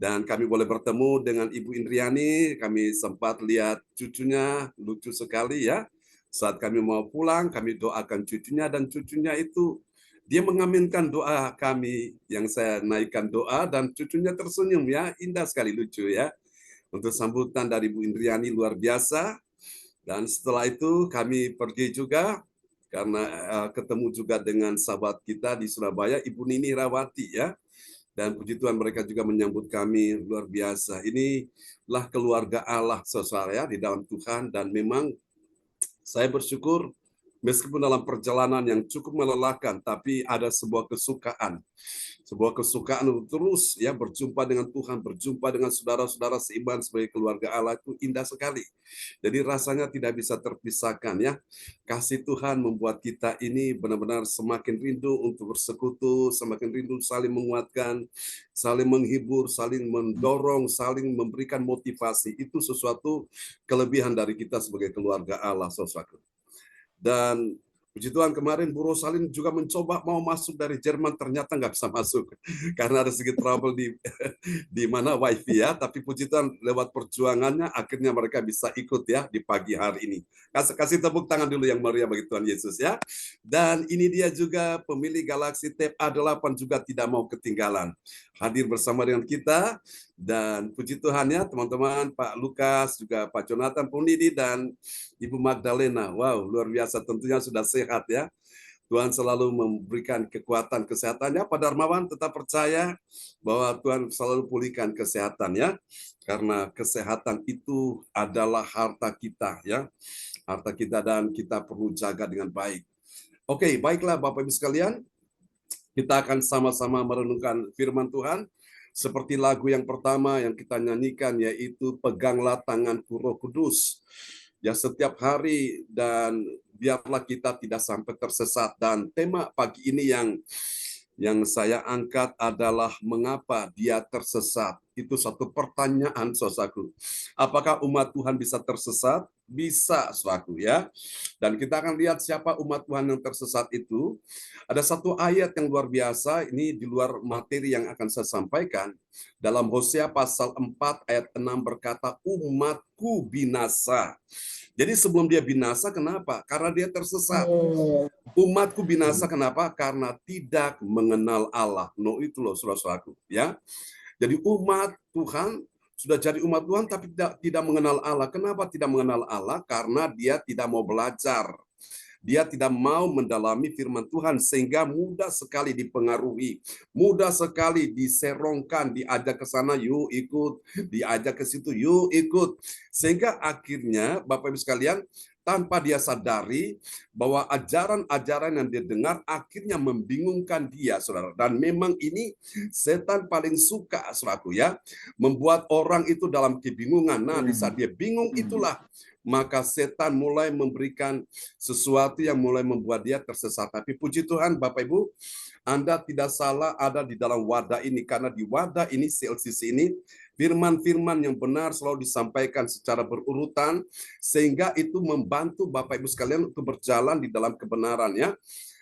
Dan kami boleh bertemu dengan Ibu Indriani, kami sempat lihat cucunya, lucu sekali ya. Saat kami mau pulang, kami doakan cucunya, dan cucunya itu, dia mengaminkan doa kami yang saya naikkan doa, dan cucunya tersenyum ya, indah sekali, lucu ya. Untuk sambutan dari Ibu Indriani luar biasa. Dan setelah itu kami pergi juga, karena ketemu juga dengan sahabat kita di Surabaya, Ibu Nini Rawati ya. Dan puji Tuhan mereka juga menyambut kami luar biasa. Inilah keluarga Allah saudara ya di dalam Tuhan, dan memang saya bersyukur meskipun dalam perjalanan yang cukup melelahkan, tapi ada sebuah kesukaan. Sebuah kesukaan untuk terus ya berjumpa dengan Tuhan, berjumpa dengan saudara-saudara seiman sebagai keluarga Allah, itu indah sekali. Jadi rasanya tidak bisa terpisahkan ya. Kasih Tuhan membuat kita ini benar-benar semakin rindu untuk bersekutu, semakin rindu saling menguatkan, saling menghibur, saling mendorong, saling memberikan motivasi. Itu sesuatu kelebihan dari kita sebagai keluarga Allah, saudara. Dan puji Tuhan kemarin Bu Rosalin juga mencoba mau masuk dari Jerman, ternyata nggak bisa masuk karena ada sedikit trouble di mana wifi ya. Tapi puji Tuhan lewat perjuangannya akhirnya mereka bisa ikut ya di pagi hari ini. Kasih tepuk tangan dulu yang meriah bagi Tuhan Yesus ya. Dan ini dia juga pemilik Galaxy Tab A8 juga tidak mau ketinggalan hadir bersama dengan kita. Dan puji Tuhan ya teman-teman, Pak Lukas, juga Pak Jonathan Punidi, dan Ibu Magdalena. Wow, luar biasa, tentunya sudah sehat ya. Tuhan selalu memberikan kekuatan kesehatannya. Pak Darmawan tetap percaya bahwa Tuhan selalu pulihkan kesehatan ya. Karena kesehatan itu adalah harta kita ya. Harta kita, dan kita perlu jaga dengan baik. Oke, baiklah Bapak Ibu sekalian. Kita akan sama-sama merenungkan firman Tuhan. Seperti lagu yang pertama yang kita nyanyikan, yaitu Peganglah Tanganku Roh Kudus. Ya, setiap hari, dan biarlah kita tidak sampai tersesat. Dan tema pagi ini yang saya angkat adalah mengapa dia tersesat. Itu satu pertanyaan, saudaraku. Apakah umat Tuhan bisa tersesat? Bisa, saudaraku ya. Dan kita akan lihat siapa umat Tuhan yang tersesat itu. Ada satu ayat yang luar biasa, ini di luar materi yang akan saya sampaikan. Dalam Hosea pasal 4 ayat 6 berkata, umatku binasa. Jadi sebelum dia binasa, kenapa? Karena dia tersesat. Umatku binasa kenapa? Karena tidak mengenal Allah. No, itu loh saudara-saudaraku ya. Jadi umat Tuhan sudah jadi umat Tuhan tapi tidak mengenal Allah. Kenapa tidak mengenal Allah? Karena dia tidak mau belajar. Dia tidak mau mendalami firman Tuhan, sehingga mudah sekali dipengaruhi, mudah sekali diserongkan, diajak ke sana, yuk ikut, diajak ke situ, yuk ikut. Sehingga akhirnya Bapak Ibu sekalian, tanpa dia sadari bahwa ajaran-ajaran yang dia dengar akhirnya membingungkan dia, saudara. Dan memang ini setan paling suka, saudaraku ya, membuat orang itu dalam kebingungan. Nah, di saat dia bingung itulah maka setan mulai memberikan sesuatu yang mulai membuat dia tersesat. Tapi puji Tuhan Bapak Ibu, Anda tidak salah ada di dalam wadah ini, karena di wadah ini, CLCC ini, firman-firman yang benar selalu disampaikan secara berurutan, sehingga itu membantu Bapak Ibu sekalian untuk berjalan di dalam kebenaran ya.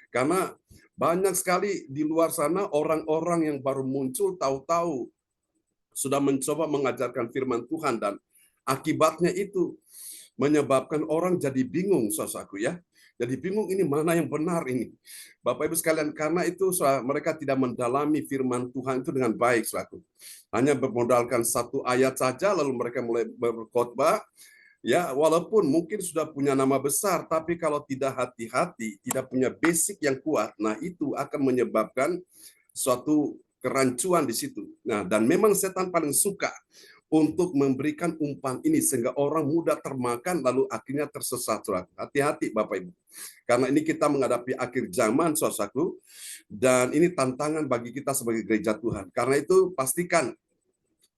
Karena banyak sekali di luar sana orang-orang yang baru muncul, tahu-tahu sudah mencoba mengajarkan firman Tuhan, dan akibatnya itu menyebabkan orang jadi bingung, saudaraku ya. Jadi bingung, ini mana yang benar ini. Bapak Ibu sekalian, karena itu mereka tidak mendalami firman Tuhan itu dengan baik, saudaraku. Hanya bermodalkan satu ayat saja, lalu mereka mulai berkhotbah. Ya, walaupun mungkin sudah punya nama besar, tapi kalau tidak hati-hati, tidak punya basic yang kuat, nah itu akan menyebabkan suatu kerancuan di situ. Nah, dan memang setan paling suka untuk memberikan umpan ini sehingga orang mudah termakan lalu akhirnya tersesat. Hati-hati Bapak Ibu. Karena ini kita menghadapi akhir zaman, saudaraku, dan ini tantangan bagi kita sebagai gereja Tuhan. Karena itu pastikan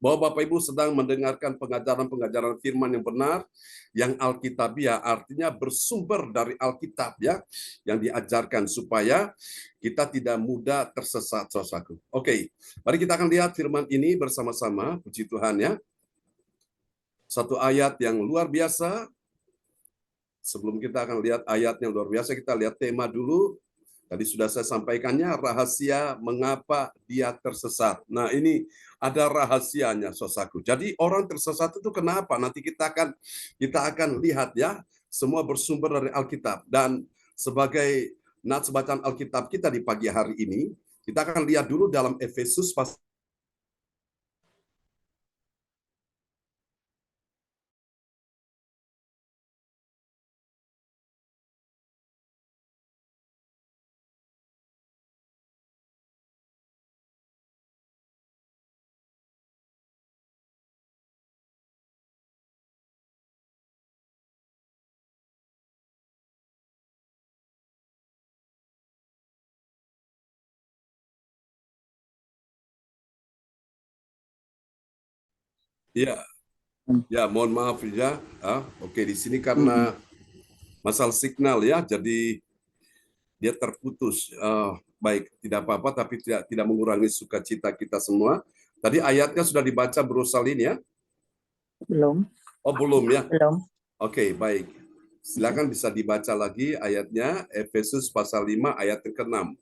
bahwa Bapak Ibu sedang mendengarkan pengajaran-pengajaran firman yang benar, yang Alkitabiah, artinya bersumber dari Alkitab ya, yang diajarkan supaya kita tidak mudah tersesat, saudaraku. Oke, mari kita akan lihat firman ini bersama-sama, puji Tuhan ya. Satu ayat yang luar biasa. Sebelum kita akan lihat ayat yang luar biasa, kita lihat tema dulu. Tadi sudah saya sampaikannya, rahasia mengapa dia tersesat. Nah, ini ada rahasianya, saudaraku. Jadi orang tersesat itu kenapa? Nanti kita akan lihat ya. Semua bersumber dari Alkitab. Dan sebagai nats bacaan Alkitab kita di pagi hari ini, kita akan lihat dulu dalam Efesus pasal ya, ya mohon maaf ya. Oke, di sini karena masalah signal ya, jadi dia terputus. Baik, tidak apa-apa, tapi tidak mengurangi sukacita kita semua. Tadi ayatnya sudah dibaca Bro Salin ya? Belum. Oh, belum ya? Belum. Oke, baik. Silakan bisa dibaca lagi ayatnya, Efesus pasal 5 ayat ke-6.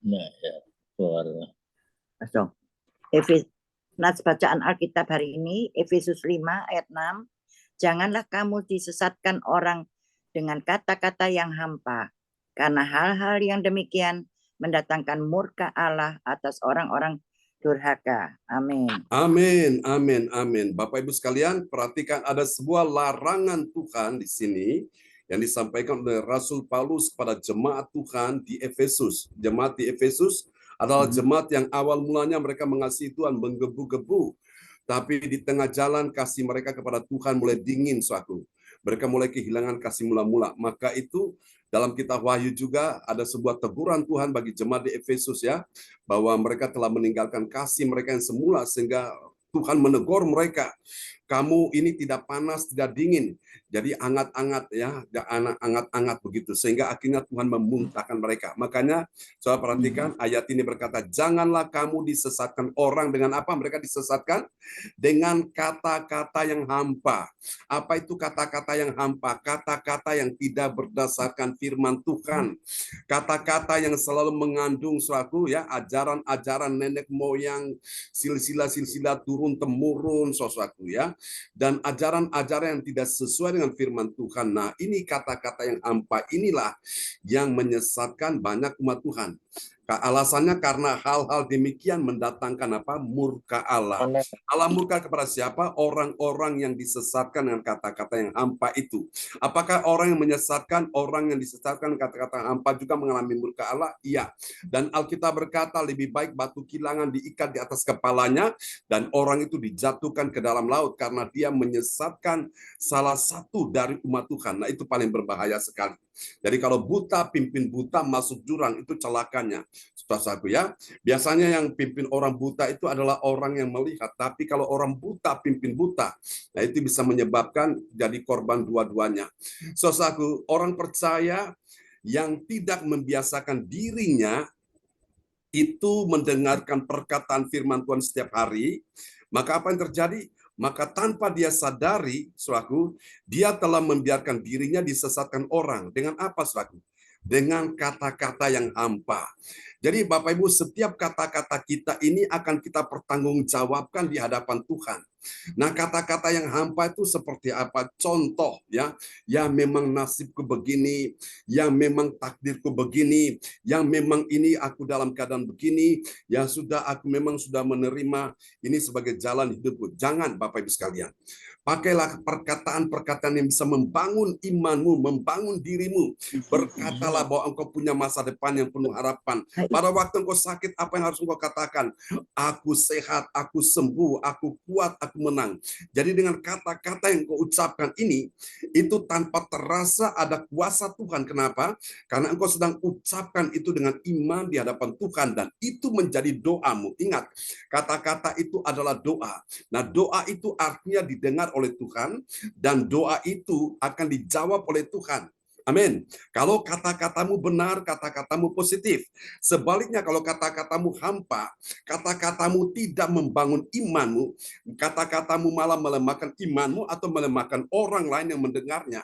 Nah, ya, suara. Nats bacaan Alkitab hari ini, Efesus 5 ayat 6. Janganlah kamu disesatkan orang dengan kata-kata yang hampa, karena hal-hal yang demikian mendatangkan murka Allah atas orang-orang durhaka. Amin. Amin, amin, amin. Bapak Ibu sekalian, perhatikan ada sebuah larangan Tuhan di sini yang disampaikan oleh Rasul Paulus kepada jemaat Tuhan di Efesus. Jemaat di Efesus adalah jemaat yang awal mulanya mereka mengasihi Tuhan, menggebu-gebu. Tapi di tengah jalan kasih mereka kepada Tuhan mulai dingin, suatu. Mereka mulai kehilangan kasih mula-mula. Maka itu dalam kitab Wahyu juga ada sebuah teguran Tuhan bagi jemaat di Efesus ya, bahwa mereka telah meninggalkan kasih mereka yang semula, sehingga Tuhan menegur mereka. Kamu ini tidak panas, tidak dingin. Jadi angat-angat ya, angat-angat begitu. Sehingga akhirnya Tuhan memuntahkan mereka. Makanya saya perhatikan ayat ini berkata, janganlah kamu disesatkan orang dengan apa? Mereka disesatkan dengan kata-kata yang hampa. Apa itu kata-kata yang hampa? Kata-kata yang tidak berdasarkan firman Tuhan. Kata-kata yang selalu mengandung suatu ya ajaran-ajaran nenek moyang, silsilah-silsilah turun-temurun sesuatu ya. Dan ajaran-ajaran yang tidak sesuai dengan firman Tuhan. Nah, ini kata-kata yang hampa inilah yang menyesatkan banyak umat Tuhan. Alasannya karena hal-hal demikian mendatangkan apa? Murka Allah. Allah murka kepada siapa? Orang-orang yang disesatkan dengan kata-kata yang hampa itu. Apakah orang yang menyesatkan, orang yang disesatkan kata-kata hampa juga mengalami murka Allah? Iya. Dan Alkitab berkata lebih baik batu kilangan diikat di atas kepalanya dan orang itu dijatuhkan ke dalam laut karena dia menyesatkan salah satu dari umat Tuhan. Nah, itu paling berbahaya sekali. Jadi kalau buta pimpin buta masuk jurang, itu celakanya. Saudaraku ya, biasanya yang pimpin orang buta itu adalah orang yang melihat, tapi kalau orang buta pimpin buta, nah itu bisa menyebabkan jadi korban dua-duanya. Saudaraku, orang percaya yang tidak membiasakan dirinya itu mendengarkan perkataan firman Tuhan setiap hari, maka apa yang terjadi? Maka tanpa dia sadari, saudaraku, dia telah membiarkan dirinya disesatkan orang. Dengan apa, saudaraku? Dengan kata-kata yang hampa. Jadi Bapak Ibu, setiap kata-kata kita ini akan kita pertanggungjawabkan di hadapan Tuhan. Nah, kata-kata yang hampa itu seperti apa? Contoh ya, ya memang nasibku begini, yang memang takdirku begini, yang memang ini aku dalam keadaan begini, yang sudah aku memang sudah menerima ini sebagai jalan hidupku. Jangan Bapak Ibu sekalian. Pakailah perkataan-perkataan yang bisa membangun imanmu, membangun dirimu. Berkatalah bahwa engkau punya masa depan yang penuh harapan. Pada waktu engkau sakit, apa yang harus engkau katakan? Aku sehat, aku sembuh, aku kuat, aku menang. Jadi dengan kata-kata yang engkau ucapkan ini, itu tanpa terasa ada kuasa Tuhan. Kenapa? Karena engkau sedang ucapkan itu dengan iman di hadapan Tuhan. Dan itu menjadi doamu. Ingat, kata-kata itu adalah doa. Nah, doa itu artinya didengar oleh Tuhan, dan doa itu akan dijawab oleh Tuhan. Amin. Kalau kata-katamu benar, kata-katamu positif. Sebaliknya kalau kata-katamu hampa, kata-katamu tidak membangun imanmu, kata-katamu malah melemahkan imanmu atau melemahkan orang lain yang mendengarnya,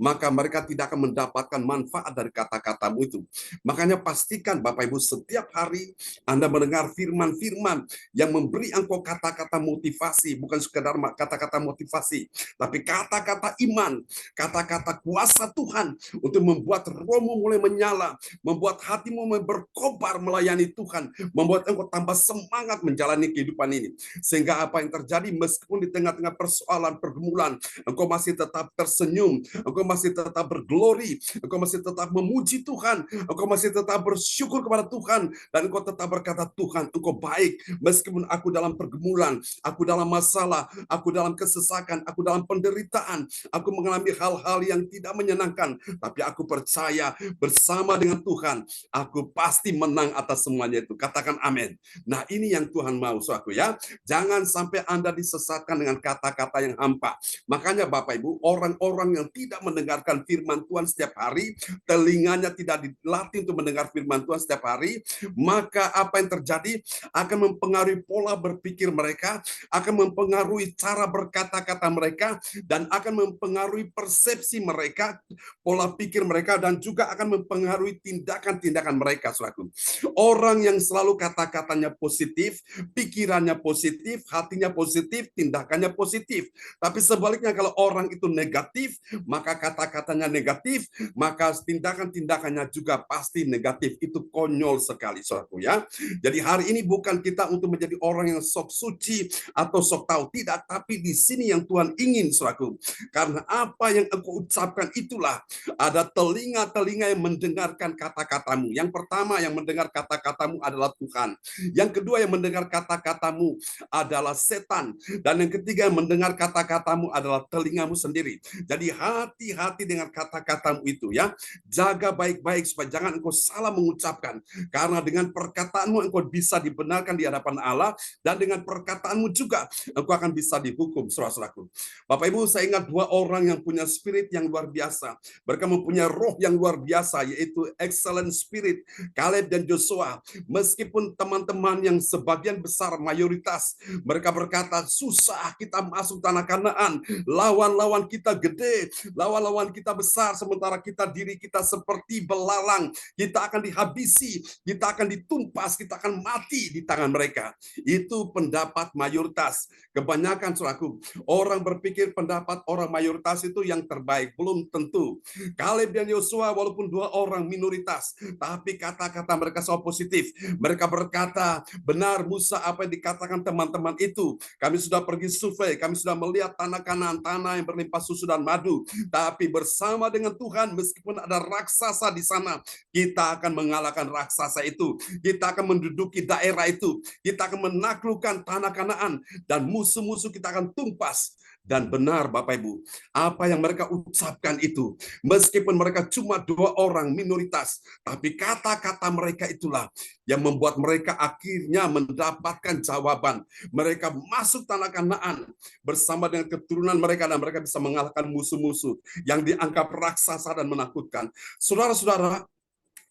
maka mereka tidak akan mendapatkan manfaat dari kata-katamu itu. Makanya pastikan Bapak Ibu setiap hari Anda mendengar firman-firman yang memberi engkau kata-kata motivasi, bukan sekedar kata-kata motivasi, tapi kata-kata iman, kata-kata kuasa Tuhan untuk membuat rohmu mulai menyala, membuat hatimu mulai berkobar melayani Tuhan, membuat engkau tambah semangat menjalani kehidupan ini. Sehingga apa yang terjadi meskipun di tengah-tengah persoalan pergumulan, engkau masih tetap tersenyum, engkau masih tetap berglori, engkau masih tetap memuji Tuhan, engkau masih tetap bersyukur kepada Tuhan, dan engkau tetap berkata, Tuhan, engkau baik, meskipun aku dalam pergumulan, aku dalam masalah, aku dalam kesesakan, aku dalam penderitaan, aku mengalami hal-hal yang tidak menyenangkan, tapi aku percaya bersama dengan Tuhan, aku pasti menang atas semuanya itu. Katakan amin. Nah, ini yang Tuhan mau, saudaraku ya. Jangan sampai Anda disesatkan dengan kata-kata yang hampa. Makanya Bapak Ibu, orang-orang yang tidak mendengarkan firman Tuhan setiap hari, telinganya tidak dilatih untuk mendengar firman Tuhan setiap hari, maka apa yang terjadi akan mempengaruhi pola berpikir mereka, akan mempengaruhi cara berkata-kata mereka, dan akan mempengaruhi persepsi mereka, pola pikir mereka, dan juga akan mempengaruhi tindakan-tindakan mereka, saudaraku. Orang yang selalu kata-katanya positif, pikirannya positif, hatinya positif, tindakannya positif. Tapi sebaliknya kalau orang itu negatif, maka kata-katanya negatif, maka tindakan-tindakannya juga pasti negatif. Itu konyol sekali, saudaraku ya. Jadi hari ini bukan kita untuk menjadi orang yang sok suci atau sok tahu, tidak. Tapi di sini yang Tuhan ingin, saudaraku. Karena apa yang engkau ucapkan itulah ada telinga-telinga yang mendengarkan kata-katamu. Yang pertama yang mendengar kata-katamu adalah Tuhan. Yang kedua yang mendengar kata-katamu adalah setan. Dan yang ketiga yang mendengar kata-katamu adalah telingamu sendiri. Jadi hati-hati dengan kata-katamu itu ya. Jaga baik-baik supaya jangan engkau salah mengucapkan. Karena dengan perkataanmu engkau bisa dibenarkan di hadapan Allah, dan dengan perkataanmu juga engkau akan bisa dihukum, saudara-saudaraku. Bapak Ibu, saya ingat dua orang yang punya spirit yang luar biasa. Mereka mempunyai roh yang luar biasa, yaitu excellent spirit, Kaleb dan Joshua. Meskipun teman-teman yang sebagian besar mayoritas mereka berkata, susah kita masuk tanah Kanaan, lawan-lawan kita gede, lawan-lawan kita besar, sementara diri kita seperti belalang, kita akan dihabisi, kita akan ditumpas, kita akan mati di tangan mereka. Itu pendapat mayoritas. Kebanyakan, saudaraku, orang berpikir pendapat orang mayoritas itu yang terbaik. Belum tentu. Kaleb dan Yosua walaupun dua orang minoritas, tapi kata-kata mereka soal positif. Mereka berkata, benar Musa apa yang dikatakan teman-teman itu. Kami sudah pergi survei, kami sudah melihat tanah Kanaan, tanah yang berlimpah susu dan madu. Tapi bersama dengan Tuhan, meskipun ada raksasa di sana, kita akan mengalahkan raksasa itu. Kita akan menduduki daerah itu. Kita akan menaklukkan tanah Kanaan, dan musuh-musuh kita akan tumpas. Dan benar Bapak Ibu, apa yang mereka ucapkan itu, meskipun mereka cuma dua orang minoritas, tapi kata-kata mereka itulah yang membuat mereka akhirnya mendapatkan jawaban. Mereka masuk tanah Kanaan bersama dengan keturunan mereka, dan mereka bisa mengalahkan musuh-musuh yang dianggap raksasa dan menakutkan. Saudara-saudara,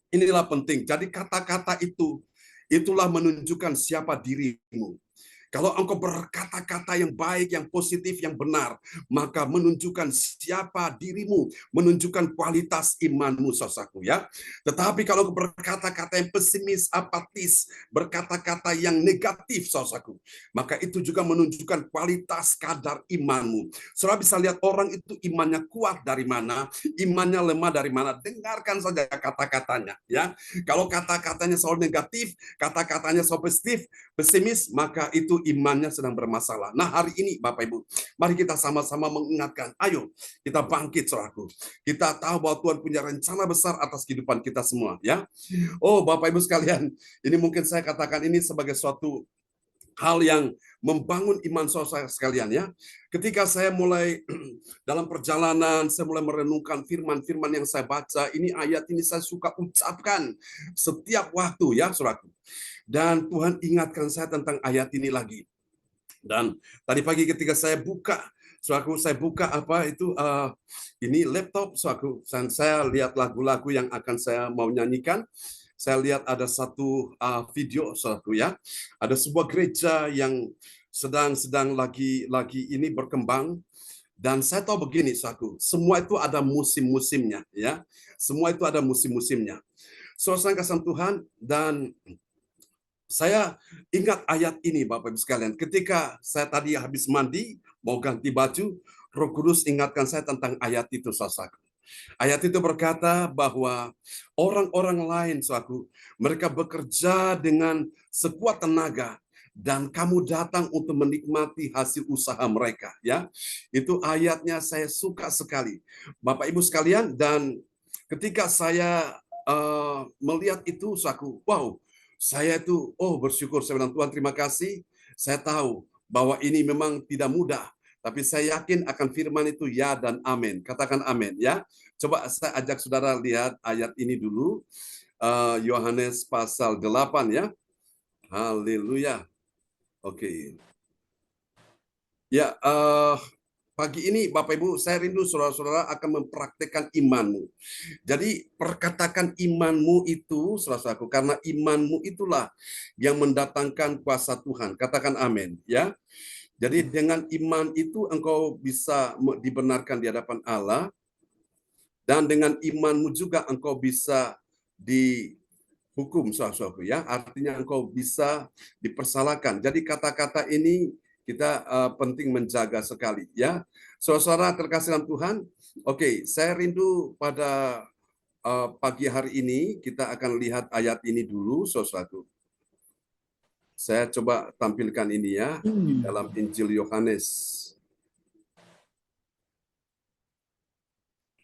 inilah penting. Jadi kata-kata itu, itulah menunjukkan siapa dirimu. Kalau engkau berkata-kata yang baik, yang positif, yang benar, maka menunjukkan siapa dirimu, menunjukkan kualitas imanmu, saudaraku ya. Tetapi kalau engkau berkata-kata yang pesimis, apatis, berkata-kata yang negatif, saudaraku, maka itu juga menunjukkan kualitas kadar imanmu. Saudara bisa lihat orang itu imannya kuat dari mana, imannya lemah dari mana. Dengarkan saja kata-katanya ya. Kalau kata-katanya selalu negatif, kata-katanya selalu positif, pesimis, maka itu imannya sedang bermasalah. Nah, hari ini Bapak Ibu, mari kita sama-sama mengingatkan, ayo kita bangkit, saudaraku. Kita tahu bahwa Tuhan punya rencana besar atas kehidupan kita semua, ya. Oh, Bapak Ibu sekalian, ini mungkin saya katakan ini sebagai suatu hal yang membangun iman saudara sekalian ya. Ketika saya mulai dalam perjalanan, saya mulai merenungkan firman-firman yang saya baca, ini ayat ini saya suka ucapkan setiap waktu ya, saudaraku. Dan Tuhan ingatkan saya tentang ayat ini lagi. Dan tadi pagi ketika saya buka, saya buka apa itu ini laptop, saya lihat lagu-lagu yang akan saya mau nyanyikan. Saya lihat ada satu video, ya, ada sebuah gereja yang sedang lagi ini berkembang. Dan saya tahu begini, semua itu ada musim-musimnya, ya. Semua itu ada musim-musimnya. Saudara kasih Tuhan, dan saya ingat ayat ini, Bapak Ibu sekalian. Ketika saya tadi habis mandi, mau ganti baju, Roh Kudus ingatkan saya tentang ayat itu, saudara. Ayat itu berkata bahwa orang-orang lain, mereka bekerja dengan sekuat tenaga, dan kamu datang untuk menikmati hasil usaha mereka. Ya, itu ayatnya saya suka sekali, Bapak Ibu sekalian. Dan ketika saya melihat itu, wow, saya itu bersyukur. Saya bilang, Tuhan terima kasih. Saya tahu bahwa ini memang tidak mudah, tapi saya yakin akan firman itu ya dan amin. Katakan amin ya. Coba saya ajak saudara lihat ayat ini dulu. Yohanes pasal 8 ya. Haleluya. Oke. Ya, pagi ini Bapak Ibu, saya rindu saudara-saudara akan mempraktekkan imanmu. Jadi perkatakan imanmu itu, saudaraku, karena imanmu itulah yang mendatangkan kuasa Tuhan. Katakan amin ya. Jadi dengan iman itu engkau bisa dibenarkan di hadapan Allah, dan dengan imanmu juga engkau bisa dihukum, saudaraku ya. Artinya engkau bisa dipersalahkan. Jadi kata-kata ini kita penting menjaga sekali ya. Saudara terkasih dalam Tuhan, oke, saya rindu pada pagi hari ini kita akan lihat ayat ini dulu, saudaraku. Saya coba tampilkan ini ya di dalam Injil Yohanes.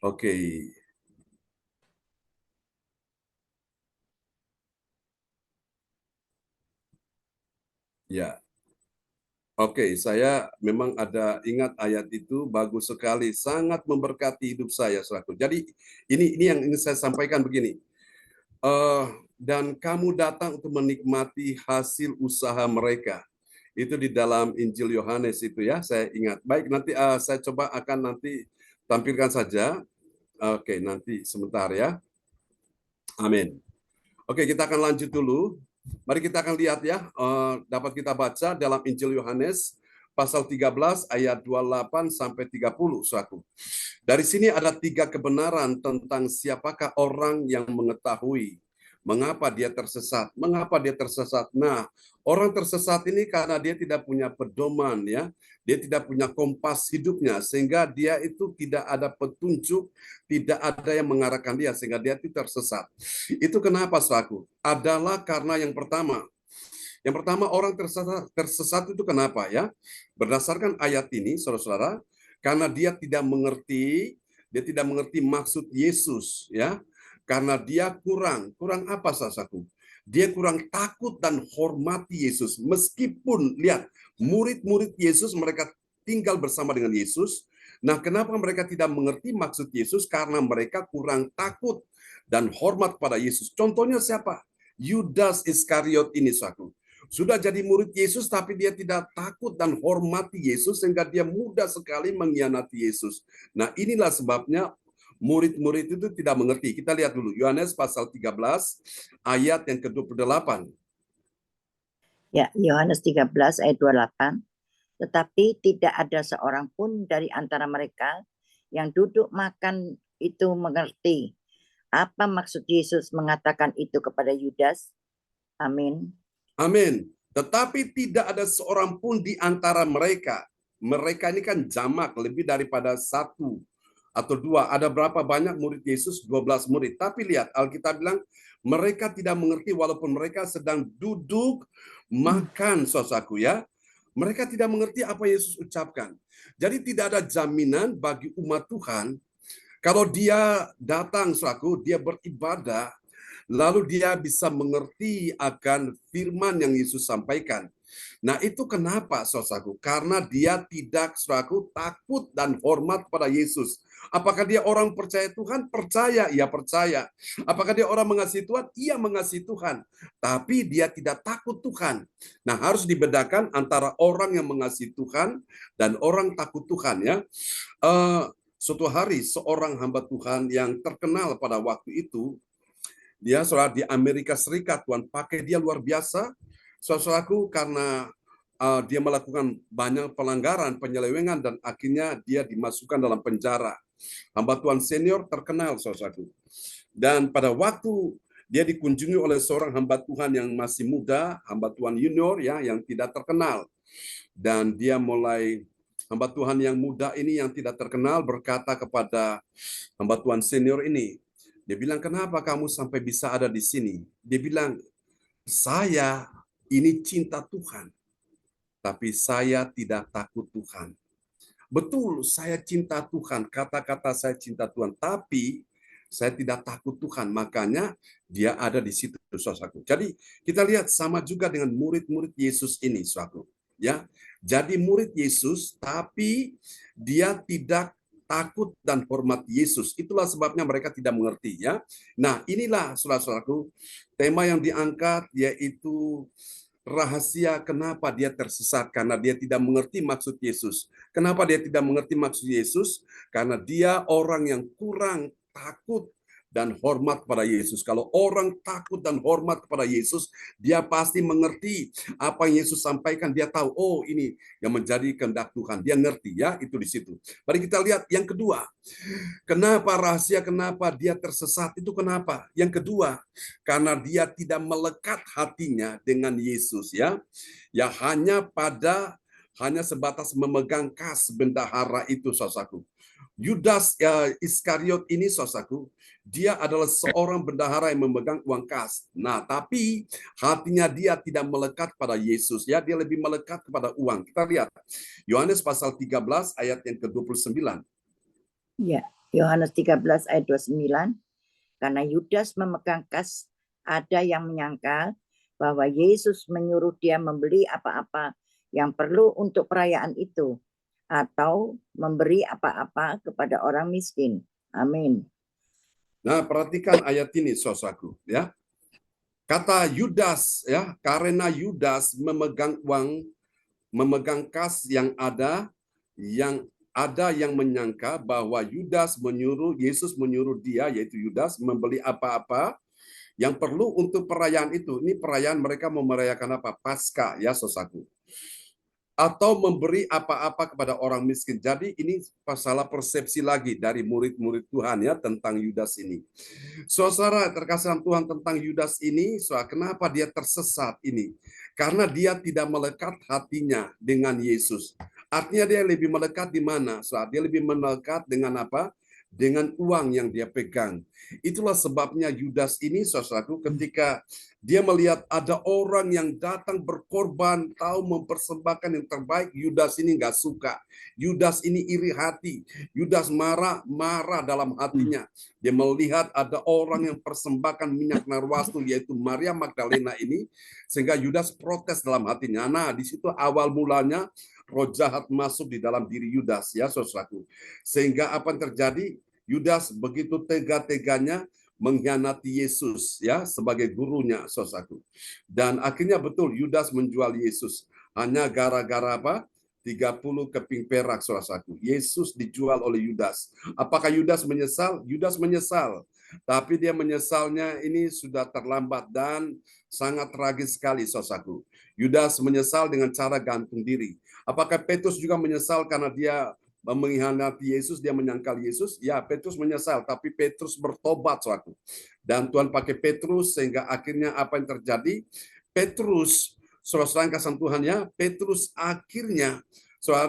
Oke. Ya. Oke, saya memang ada ingat ayat itu, bagus sekali, sangat memberkati hidup saya, saudaraku. Jadi ini yang ingin saya sampaikan begini. Dan kamu datang untuk menikmati hasil usaha mereka. Itu di dalam Injil Yohanes itu ya, saya ingat. Baik, nanti saya coba akan nanti tampilkan saja. Oke, nanti sebentar ya. Amin. Oke, kita akan lanjut dulu. Mari kita akan lihat ya, dapat kita baca dalam Injil Yohanes pasal 13 ayat 28 sampai 30, saudaraku. Dari sini ada 3 kebenaran tentang siapakah orang yang mengetahui mengapa dia tersesat. Mengapa dia tersesat? Nah, orang tersesat ini karena dia tidak punya pedoman ya. Dia tidak punya kompas hidupnya, sehingga dia itu tidak ada petunjuk, tidak ada yang mengarahkan dia, sehingga dia itu tersesat. Itu kenapa, saudaraku? Adalah karena yang pertama orang tersesat itu kenapa ya? Berdasarkan ayat ini, saudara-saudara, karena dia tidak mengerti maksud Yesus ya. Karena dia kurang apa, saudaraku? Dia kurang takut dan hormati Yesus. Meskipun lihat, murid-murid Yesus mereka tinggal bersama dengan Yesus. Nah, kenapa mereka tidak mengerti maksud Yesus? Karena mereka kurang takut dan hormat pada Yesus. Contohnya siapa? Yudas Iskariot ini, saudaraku. Sudah jadi murid Yesus, tapi dia tidak takut dan hormati Yesus, sehingga dia mudah sekali mengkhianati Yesus. Nah, inilah sebabnya murid-murid itu tidak mengerti. Kita lihat dulu, Yohanes pasal 13, ayat yang ke-28. Ya, Yohanes 13 ayat 28. Tetapi tidak ada seorang pun dari antara mereka yang duduk makan itu mengerti apa maksud Yesus mengatakan itu kepada Yudas. Amin. Amin. Tetapi tidak ada seorang pun di antara mereka. Mereka ini kan jamak, lebih daripada 1 atau 2. Ada berapa banyak murid Yesus? 12 murid. Tapi lihat, Alkitab bilang mereka tidak mengerti walaupun mereka sedang duduk makan, saudaraku ya. Mereka tidak mengerti apa Yesus ucapkan. Jadi tidak ada jaminan bagi umat Tuhan kalau dia datang, saudaraku, dia beribadah, lalu dia bisa mengerti akan firman yang Yesus sampaikan. Nah, itu kenapa, saudaraku? Karena dia tidak, saudaraku, takut dan hormat pada Yesus. Apakah dia orang percaya Tuhan? Percaya, ia percaya. Apakah dia orang mengasihi Tuhan? Ia mengasihi Tuhan. Tapi dia tidak takut Tuhan. Nah, harus dibedakan antara orang yang mengasihi Tuhan dan orang takut Tuhan ya. Suatu hari seorang hamba Tuhan yang terkenal pada waktu itu, dia saudara di Amerika Serikat, Tuhan pakai dia luar biasa, saudaraku, karena dia melakukan banyak pelanggaran, penyelewengan, dan akhirnya dia dimasukkan dalam penjara. Hamba Tuhan senior terkenal, saudaraku. Dan pada waktu dia dikunjungi oleh seorang hamba Tuhan yang masih muda, hamba Tuhan junior ya, yang tidak terkenal. Dan dia mulai, hamba Tuhan yang muda ini yang tidak terkenal berkata kepada hamba Tuhan senior ini, dia bilang, kenapa kamu sampai bisa ada di sini? Dia bilang, saya ini cinta Tuhan, tapi saya tidak takut Tuhan. Betul, saya cinta Tuhan, kata-kata saya cinta Tuhan, tapi saya tidak takut Tuhan, makanya dia ada di situ, saudaraku. Jadi kita lihat sama juga dengan murid-murid Yesus ini, saudaraku. Ya, jadi murid Yesus, tapi dia tidak takut dan hormat Yesus. Itulah sebabnya mereka tidak mengerti, ya. Nah, inilah saudara-saudaraku, tema yang diangkat yaitu rahasia kenapa dia tersesat, karena dia tidak mengerti maksud Yesus. Kenapa dia tidak mengerti maksud Yesus? Karena dia orang yang kurang takut dan hormat kepada Yesus. Kalau orang takut dan hormat kepada Yesus, dia pasti mengerti apa yang Yesus sampaikan. Dia tahu, oh ini yang menjadi kehendak Tuhan. Dia ngerti, ya, itu di situ. Mari kita lihat yang kedua. Kenapa rahasia, kenapa dia tersesat, itu kenapa? Yang kedua, karena dia tidak melekat hatinya dengan Yesus, ya. Ya hanya sebatas memegang kas bendahara itu, saudaraku. Yudas Iskariot ini, saudaraku, dia adalah seorang bendahara yang memegang uang kas. Nah, tapi hatinya dia tidak melekat pada Yesus, ya, dia lebih melekat kepada uang. Kita lihat Yohanes pasal 13 ayat yang ke-29. Ya, Yohanes 13 ayat 29. Karena Yudas memegang kas, ada yang menyangka bahwa Yesus menyuruh dia membeli apa-apa yang perlu untuk perayaan itu, atau memberi apa-apa kepada orang miskin. Amin. Nah, perhatikan ayat ini, saudaraku, ya. Kata Yudas, ya, karena Yudas memegang uang, memegang kas yang ada yang menyangka bahwa Yesus menyuruh dia, yaitu Yudas, membeli apa-apa yang perlu untuk perayaan itu. Ini perayaan mereka mau merayakan apa? Paskah, ya, saudaraku. Atau memberi apa-apa kepada orang miskin. Jadi ini salah persepsi lagi dari murid-murid Tuhan, ya, tentang Yudas ini. Saudara terkasih Tuhan, tentang Yudas ini, kenapa dia tersesat ini? Karena dia tidak melekat hatinya dengan Yesus. Artinya dia lebih melekat di mana? Dia lebih melekat dengan apa? Dengan uang yang dia pegang. Itulah sebabnya Yudas ini, saudaraku, ketika dia melihat ada orang yang datang berkorban, tahu mempersembahkan yang terbaik, Yudas ini nggak suka. Yudas ini iri hati. Yudas marah dalam hatinya. Dia melihat ada orang yang persembahkan minyak narwastu, yaitu Maria Magdalena ini, sehingga Yudas protes dalam hatinya. Nah, di situ awal mulanya roh jahat masuk di dalam diri Yudas, ya, saudaraku. Sehingga apa yang terjadi? Yudas begitu tega-teganya mengkhianati Yesus, ya, sebagai gurunya, saudaraku. Dan akhirnya betul Yudas menjual Yesus hanya gara-gara apa? 30 keping perak, saudaraku. Yesus dijual oleh Yudas. Apakah Yudas menyesal? Yudas menyesal. Tapi dia menyesalnya ini sudah terlambat dan sangat tragis sekali, saudaraku. Yudas menyesal dengan cara gantung diri. Apakah Petrus juga menyesal karena dia mengkhianati Yesus, dia menyangkal Yesus? Ya, Petrus menyesal, tapi Petrus bertobat, saudaraku. Dan Tuhan pakai Petrus sehingga akhirnya apa yang terjadi? Petrus, saudara kasih Tuhan, ya, Petrus akhirnya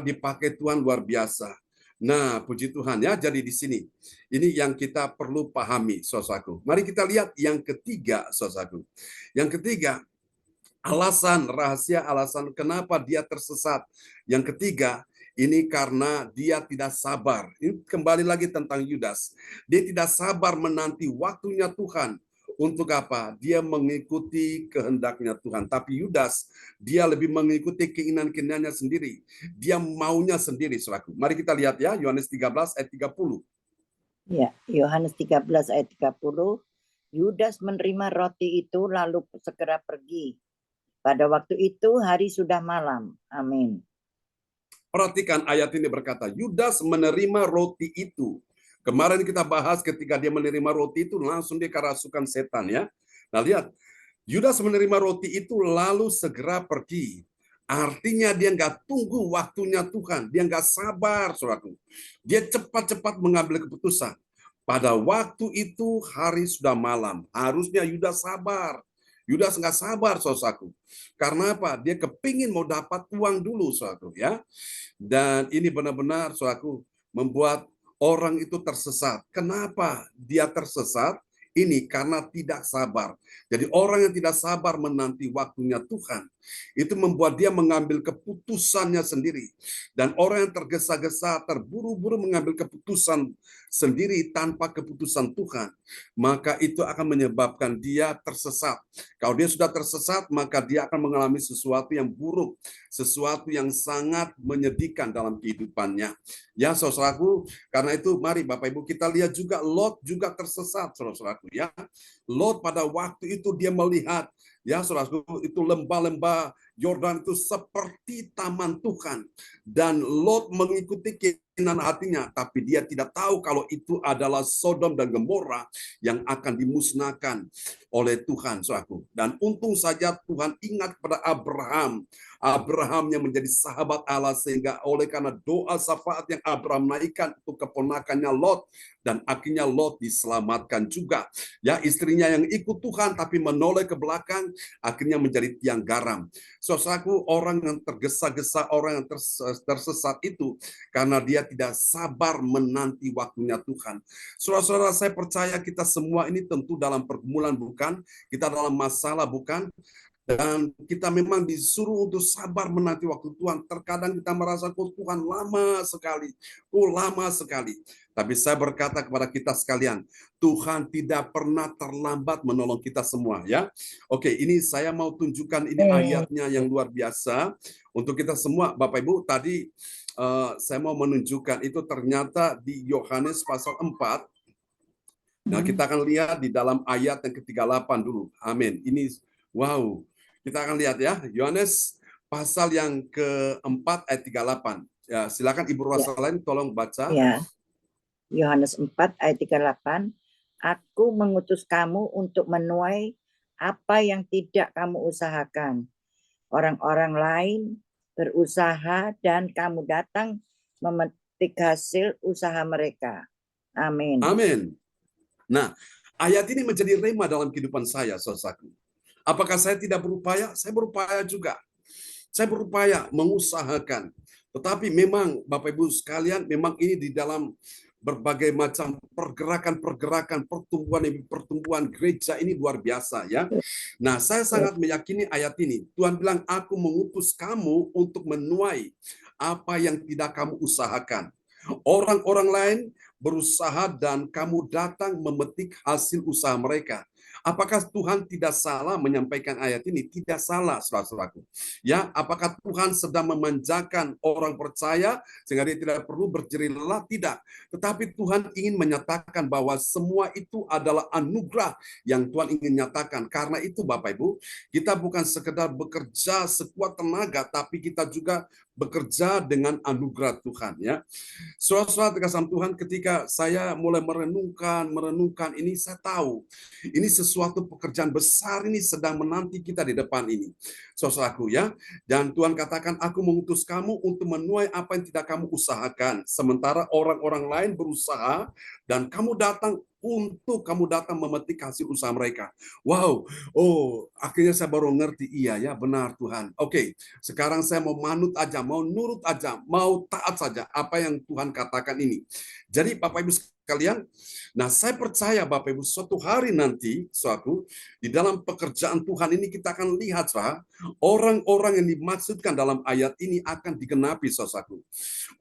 dipakai Tuhan luar biasa. Nah, puji Tuhan, ya. Jadi di sini ini yang kita perlu pahami, saudaraku. Mari kita lihat yang ketiga, saudaraku. Yang ketiga, rahasia alasan kenapa dia tersesat. Yang ketiga, ini karena dia tidak sabar. Ini kembali lagi tentang Yudas. Dia tidak sabar menanti waktunya Tuhan. Untuk apa? Dia mengikuti kehendaknya Tuhan. Tapi Yudas, dia lebih mengikuti keinginan-keinginannya sendiri. Dia maunya sendiri, saudaraku. Mari kita lihat, ya, Yohanes 13 ayat 30. Ya, Yohanes 13 ayat 30. Yudas menerima roti itu lalu segera pergi. Pada waktu itu hari sudah malam. Amin. Perhatikan ayat ini berkata, Yudas menerima roti itu. Kemarin kita bahas ketika dia menerima roti itu, langsung dia kerasukan setan, ya. Nah, lihat. Yudas menerima roti itu lalu segera pergi. Artinya dia nggak tunggu waktunya Tuhan, dia nggak sabar, saudaraku. Dia cepat-cepat mengambil keputusan. Pada waktu itu hari sudah malam, harusnya Yudas sabar. Yudas nggak sabar, saudaraku. Karena apa? Dia kepingin mau dapat uang dulu, saudaraku, ya. Dan ini benar-benar, saudaraku, membuat orang itu tersesat. Kenapa dia tersesat? Ini karena tidak sabar. Jadi orang yang tidak sabar menanti waktunya Tuhan, itu membuat dia mengambil keputusannya sendiri. Dan orang yang tergesa-gesa, terburu-buru mengambil keputusan sendiri tanpa keputusan Tuhan, maka itu akan menyebabkan dia tersesat. Kalau dia sudah tersesat, maka dia akan mengalami sesuatu yang buruk, sesuatu yang sangat menyedihkan dalam kehidupannya. Ya, saudaraku, karena itu mari Bapak Ibu kita lihat juga Lot juga tersesat, saudaraku, ya. Lot pada waktu itu dia melihat, ya saudaraku, itu lembah-lembah Yordan itu seperti taman Tuhan, dan Lot mengikuti keinginan hatinya, tapi dia tidak tahu kalau itu adalah Sodom dan Gomora yang akan dimusnahkan oleh Tuhan, saudaraku. Dan untung saja Tuhan ingat kepada Abraham. Abraham yang menjadi sahabat Allah, sehingga oleh karena doa syafaat yang Abraham naikkan untuk keponakannya Lot, dan akhirnya Lot diselamatkan juga. Ya, istrinya yang ikut Tuhan tapi menoleh ke belakang, akhirnya menjadi tiang garam. Saudaraku, orang yang tergesa-gesa, orang yang tersesat itu karena dia tidak sabar menanti waktunya Tuhan. Saudara-saudara, saya percaya kita semua ini tentu dalam pergumulan bukan, kita dalam masalah bukan, dan kita memang disuruh untuk sabar menanti waktu Tuhan. Terkadang kita merasa, kok Tuhan lama sekali, kok lama sekali. Tapi saya berkata kepada kita sekalian, Tuhan tidak pernah terlambat menolong kita semua, ya. Oke, ini saya mau tunjukkan ini ayatnya yang luar biasa untuk kita semua, Bapak Ibu. Tadi saya mau menunjukkan itu ternyata di Yohanes pasal 4. Nah, kita akan lihat di dalam ayat yang ke-38 dulu. Amin. Ini wow. Kita akan lihat ya, Yohanes pasal yang ke-4 ayat 38. Ya, silakan Ibu Rosalind tolong baca. Ya. Yohanes 4 ayat 38. Aku mengutus kamu untuk menuai apa yang tidak kamu usahakan. Orang-orang lain berusaha dan kamu datang memetik hasil usaha mereka. Amin. Amin. Nah, ayat ini menjadi rema dalam kehidupan saya, saudaraku. Apakah saya tidak berupaya? Saya berupaya juga. Saya berupaya mengusahakan. Tetapi memang Bapak Ibu sekalian, memang ini di dalam berbagai macam pergerakan-pergerakan pertumbuhan gereja ini luar biasa, ya. Nah, saya sangat meyakini ayat ini. Tuhan bilang, aku mengutus kamu untuk menuai apa yang tidak kamu usahakan. Orang-orang lain berusaha dan kamu datang memetik hasil usaha mereka. Apakah Tuhan tidak salah menyampaikan ayat ini? Tidak salah, saudara-saudaraku. Ya, apakah Tuhan sedang memanjakan orang percaya sehingga dia tidak perlu berjerih lelah? Tidak. Tetapi Tuhan ingin menyatakan bahwa semua itu adalah anugerah yang Tuhan ingin nyatakan. Karena itu Bapak Ibu, kita bukan sekedar bekerja sekuat tenaga, tapi kita juga bekerja dengan anugerah Tuhan, ya. Saudara-saudara terkasih Tuhan, ketika saya mulai merenungkan ini, saya tahu ini sesuatu pekerjaan besar ini sedang menanti kita di depan ini, saudaraku, ya. Dan Tuhan katakan, aku mengutus kamu untuk menuai apa yang tidak kamu usahakan, sementara orang-orang lain berusaha dan kamu datang memetik hasil usaha mereka. Wow, oh, akhirnya saya baru ngerti, iya ya, benar Tuhan. Oke, sekarang saya mau manut aja, mau nurut aja, mau taat saja apa yang Tuhan katakan ini. Jadi Bapak Ibu sekalian, nah saya percaya Bapak Ibu suatu hari nanti, di dalam pekerjaan Tuhan ini kita akan lihat, orang-orang yang dimaksudkan dalam ayat ini akan digenapi, saudaraku.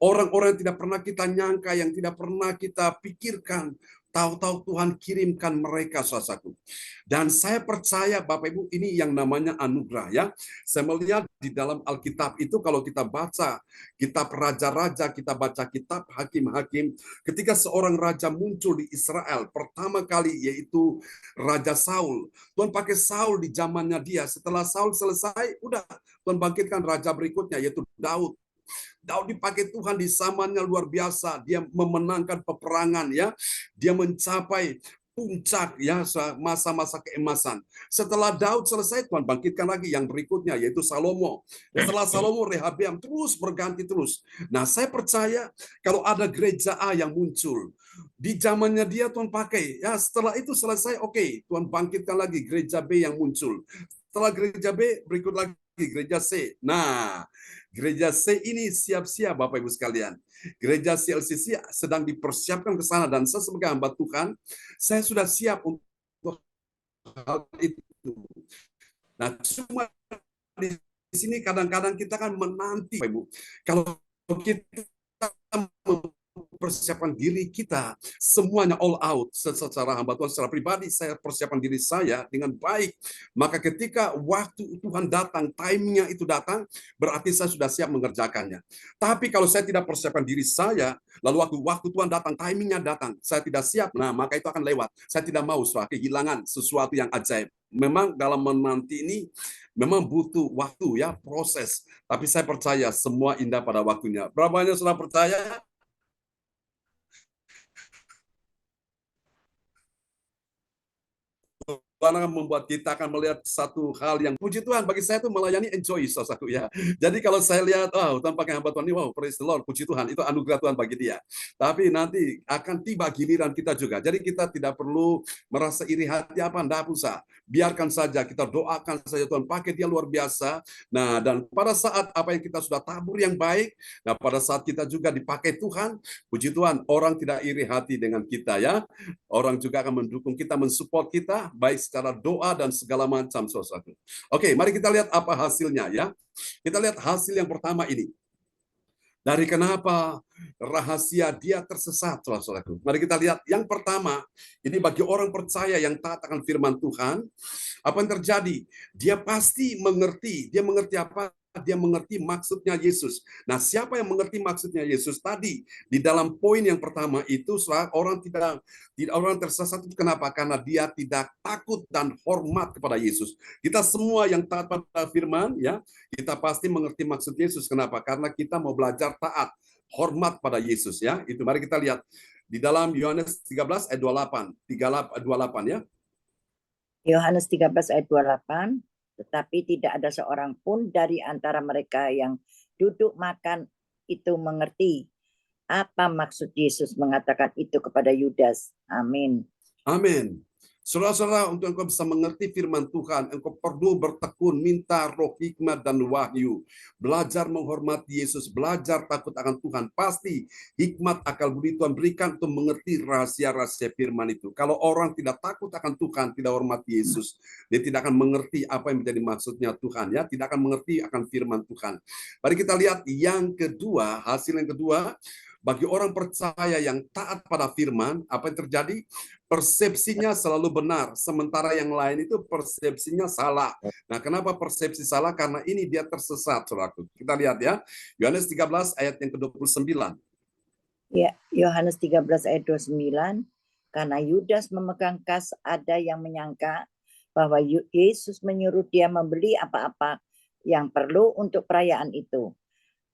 Orang-orang yang tidak pernah kita nyangka, yang tidak pernah kita pikirkan, tahu-tahu Tuhan kirimkan mereka, saudaraku. Dan saya percaya Bapak Ibu ini yang namanya anugerah, ya. Saya melihat di dalam Alkitab itu kalau kita baca kitab raja-raja, kita baca kitab hakim-hakim, ketika seorang raja muncul di Israel pertama kali yaitu Raja Saul. Tuhan pakai Saul di zamannya dia. Setelah Saul selesai, udah Tuhan bangkitkan raja berikutnya yaitu Daud. Daud dipakai Tuhan di zamannya luar biasa. Dia memenangkan peperangan, ya. Dia mencapai puncak ya masa-masa keemasan. Setelah Daud selesai, Tuhan bangkitkan lagi yang berikutnya yaitu Salomo. Setelah Salomo, Rehabeam terus berganti terus. Nah, saya percaya kalau ada gereja A yang muncul di zamannya dia, Tuhan pakai. Ya, setelah itu selesai, oke, Tuhan bangkitkan lagi gereja B yang muncul. Setelah gereja B, berikut lagi gereja C. Nah, gereja C ini siap-siap Bapak Ibu sekalian. Gereja CLCC sedang dipersiapkan ke sana, dan saya sebagai hamba Tuhan, saya sudah siap untuk hal itu. Nah, cuma di sini kadang-kadang kita kan menanti, Ibu. Kalau kita mempersiapkan diri kita semuanya all out secara hamba Tuhan, secara pribadi saya persiapkan diri saya dengan baik, maka ketika waktu Tuhan datang, timingnya itu datang, berarti saya sudah siap mengerjakannya. Tapi kalau saya tidak persiapkan diri saya, lalu waktu Tuhan datang, timingnya datang, saya tidak siap, nah maka itu akan lewat. Saya tidak mau kehilangan sesuatu yang ajaib. Memang dalam menanti ini memang butuh waktu ya, proses. Tapi saya percaya semua indah pada waktunya. Berapa banyak sudah percaya? Tuhan akan membuat kita akan melihat satu hal yang puji Tuhan, bagi saya itu melayani enjoy satu ya. Jadi kalau saya lihat, Tuhan pakai hamba Tuhan ini, wow, praise the Lord, puji Tuhan, itu anugerah Tuhan bagi dia. Tapi nanti akan tiba giliran kita juga. Jadi kita tidak perlu merasa iri hati apa, enggak usah. Biarkan saja, kita doakan saja Tuhan pakai dia luar biasa. Nah, dan pada saat apa yang kita sudah tabur yang baik, nah pada saat kita juga dipakai Tuhan, puji Tuhan, orang tidak iri hati dengan kita ya. Orang juga akan mendukung kita, mensupport kita, baik secara doa dan segala macam sesuatu. Oke, mari kita lihat apa hasilnya ya. Kita lihat hasil yang pertama ini. Dari kenapa rahasia dia tersesat, saudara-saudaraku. Mari kita lihat yang pertama, ini bagi orang percaya yang taat akan firman Tuhan, apa yang terjadi? Dia pasti mengerti. Dia mengerti apa? Dia mengerti maksudnya Yesus. Nah, siapa yang mengerti maksudnya Yesus tadi? Di dalam poin yang pertama itu, orang tersesat itu kenapa? Karena dia tidak takut dan hormat kepada Yesus. Kita semua yang taat pada firman, ya, kita pasti mengerti maksud Yesus. Kenapa? Karena kita mau belajar taat, hormat pada Yesus, ya. Itu mari kita lihat di dalam Yohanes 13 ayat 28 ya. Yohanes 13 ayat 28, tetapi tidak ada seorang pun dari antara mereka yang duduk makan itu mengerti apa maksud Yesus mengatakan itu kepada Yudas. Amin. Amin. Saudara-saudara, untuk engkau bisa mengerti firman Tuhan, engkau perlu bertekun, minta roh hikmat dan wahyu. Belajar menghormati Yesus, belajar takut akan Tuhan. Pasti hikmat akal budi Tuhan berikan untuk mengerti rahasia-rahasia firman itu. Kalau orang tidak takut akan Tuhan, tidak hormati Yesus, dia tidak akan mengerti apa yang menjadi maksudnya Tuhan, ya, tidak akan mengerti akan firman Tuhan. Mari kita lihat yang kedua, hasil yang kedua, bagi orang percaya yang taat pada firman, apa yang terjadi? Persepsinya selalu benar, sementara yang lain itu persepsinya salah. Nah, kenapa persepsi salah? Karena ini dia tersesat, saudaraku. Kita lihat ya, Yohanes 13 ayat yang ke-29. Ya, Yohanes 13 ayat 29, karena Yudas memegang kas, ada yang menyangka bahwa Yesus menyuruh dia membeli apa-apa yang perlu untuk perayaan itu,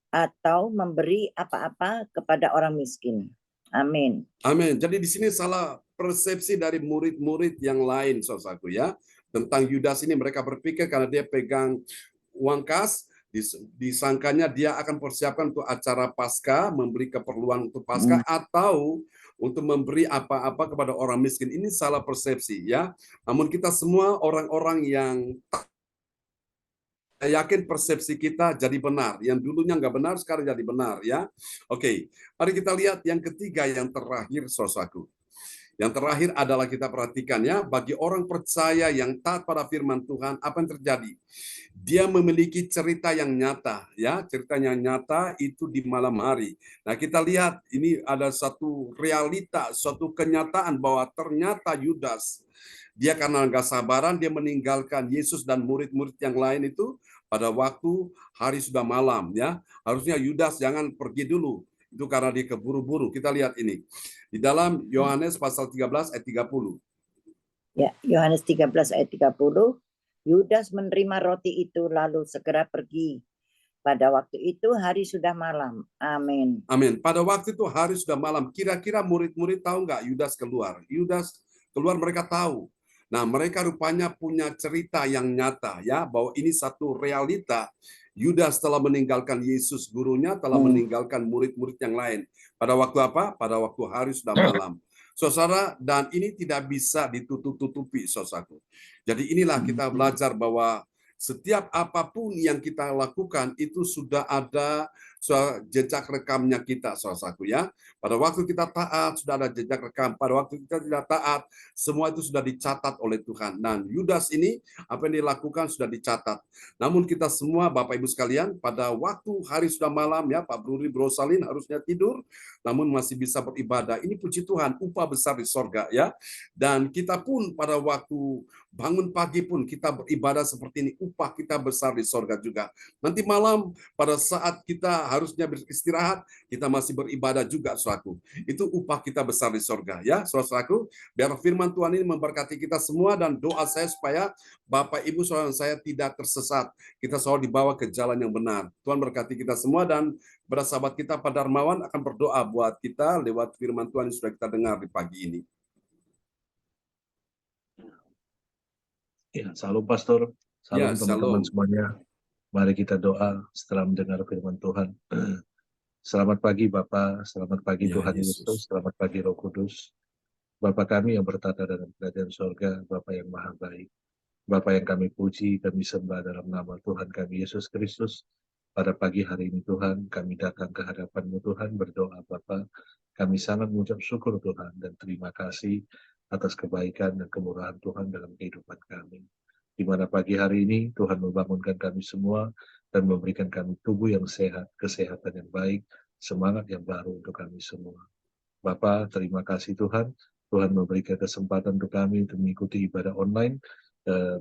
atau memberi apa-apa kepada orang miskin. Amin. Amin. Jadi di sini salah persepsi dari murid-murid yang lain, saudaraku ya. Tentang Yudas ini, mereka berpikir karena dia pegang uang kas, disangkanya dia akan persiapkan untuk acara Paskah, memberi keperluan untuk Paskah, atau untuk memberi apa-apa kepada orang miskin. Ini salah persepsi ya. Namun kita semua orang-orang yang yakin persepsi kita jadi benar. Yang dulunya nggak benar, sekarang jadi benar ya. Oke, mari kita lihat yang ketiga, yang terakhir, saudaraku. Yang terakhir adalah kita perhatikan ya, bagi orang percaya yang taat pada firman Tuhan, apa yang terjadi? Dia memiliki cerita yang nyata ya, cerita yang nyata itu di malam hari. Nah, kita lihat ini ada satu realita, suatu kenyataan bahwa ternyata Yudas, dia karena nggak sabaran, dia meninggalkan Yesus dan murid-murid yang lain itu pada waktu hari sudah malam ya. Harusnya Yudas jangan pergi dulu. Itu karena dia keburu-buru. Kita lihat ini. Di dalam Yohanes pasal 13 ayat 30. Ya, Yohanes 13 ayat 30, Yudas menerima roti itu lalu segera pergi. Pada waktu itu hari sudah malam. Amin. Amin. Pada waktu itu hari sudah malam. Kira-kira murid-murid tahu nggak Yudas keluar? Yudas keluar mereka tahu. Nah, mereka rupanya punya cerita yang nyata ya, bahwa ini satu realita. Yudas telah meninggalkan Yesus gurunya, telah meninggalkan murid-murid yang lain. Pada waktu apa? Pada waktu hari sudah malam. Saudara, dan ini tidak bisa ditutup-tutupi, saudaraku. Jadi inilah kita belajar bahwa setiap apapun yang kita lakukan itu sudah ada jejak rekamnya kita, saudaraku ya. Pada waktu kita taat sudah ada jejak rekam. Pada waktu kita tidak taat, semua itu sudah dicatat oleh Tuhan. Dan Yudas ini apa yang dilakukan sudah dicatat. Namun kita semua Bapak Ibu sekalian, pada waktu hari sudah malam ya, Pak Bruri Brosalin harusnya tidur, namun masih bisa beribadah. Ini puji Tuhan, upah besar di sorga ya. Dan kita pun pada waktu bangun pagi pun kita beribadah seperti ini, upah kita besar di sorga juga. Nanti malam pada saat kita harusnya beristirahat, kita masih beribadah juga, saudaraku. Itu upah kita besar di sorga ya, saudaraku. Biar firman Tuhan ini memberkati kita semua, dan doa saya supaya Bapak Ibu saudara saya tidak tersesat. Kita selalu dibawa ke jalan yang benar. Tuhan berkati kita semua, dan pada sahabat kita Pak Darmawan akan berdoa buat kita lewat firman Tuhan yang sudah kita dengar di pagi ini. Ya, salam Pastor, salam Ya, teman-teman shalom. semuanya. Mari kita doa setelah mendengar firman Tuhan. Selamat pagi Bapak, selamat pagi Ya, Tuhan Yesus. Yesus, selamat pagi Roh Kudus. Bapa kami yang bertata dalam kerajaan sorga, Bapa yang maha baik. Bapa yang kami puji, kami sembah dalam nama Tuhan kami Yesus Kristus. Pada pagi hari ini Tuhan, kami datang ke hadapan-Mu Tuhan, berdoa Bapa. Kami sangat mengucap syukur Tuhan, dan terima kasih atas kebaikan dan kemurahan Tuhan dalam kehidupan kami. Di mana pagi hari ini Tuhan membangunkan kami semua dan memberikan kami tubuh yang sehat, kesehatan yang baik, semangat yang baru untuk kami semua. Bapa, terima kasih Tuhan. Tuhan memberikan kesempatan untuk kami untuk mengikuti ibadah online,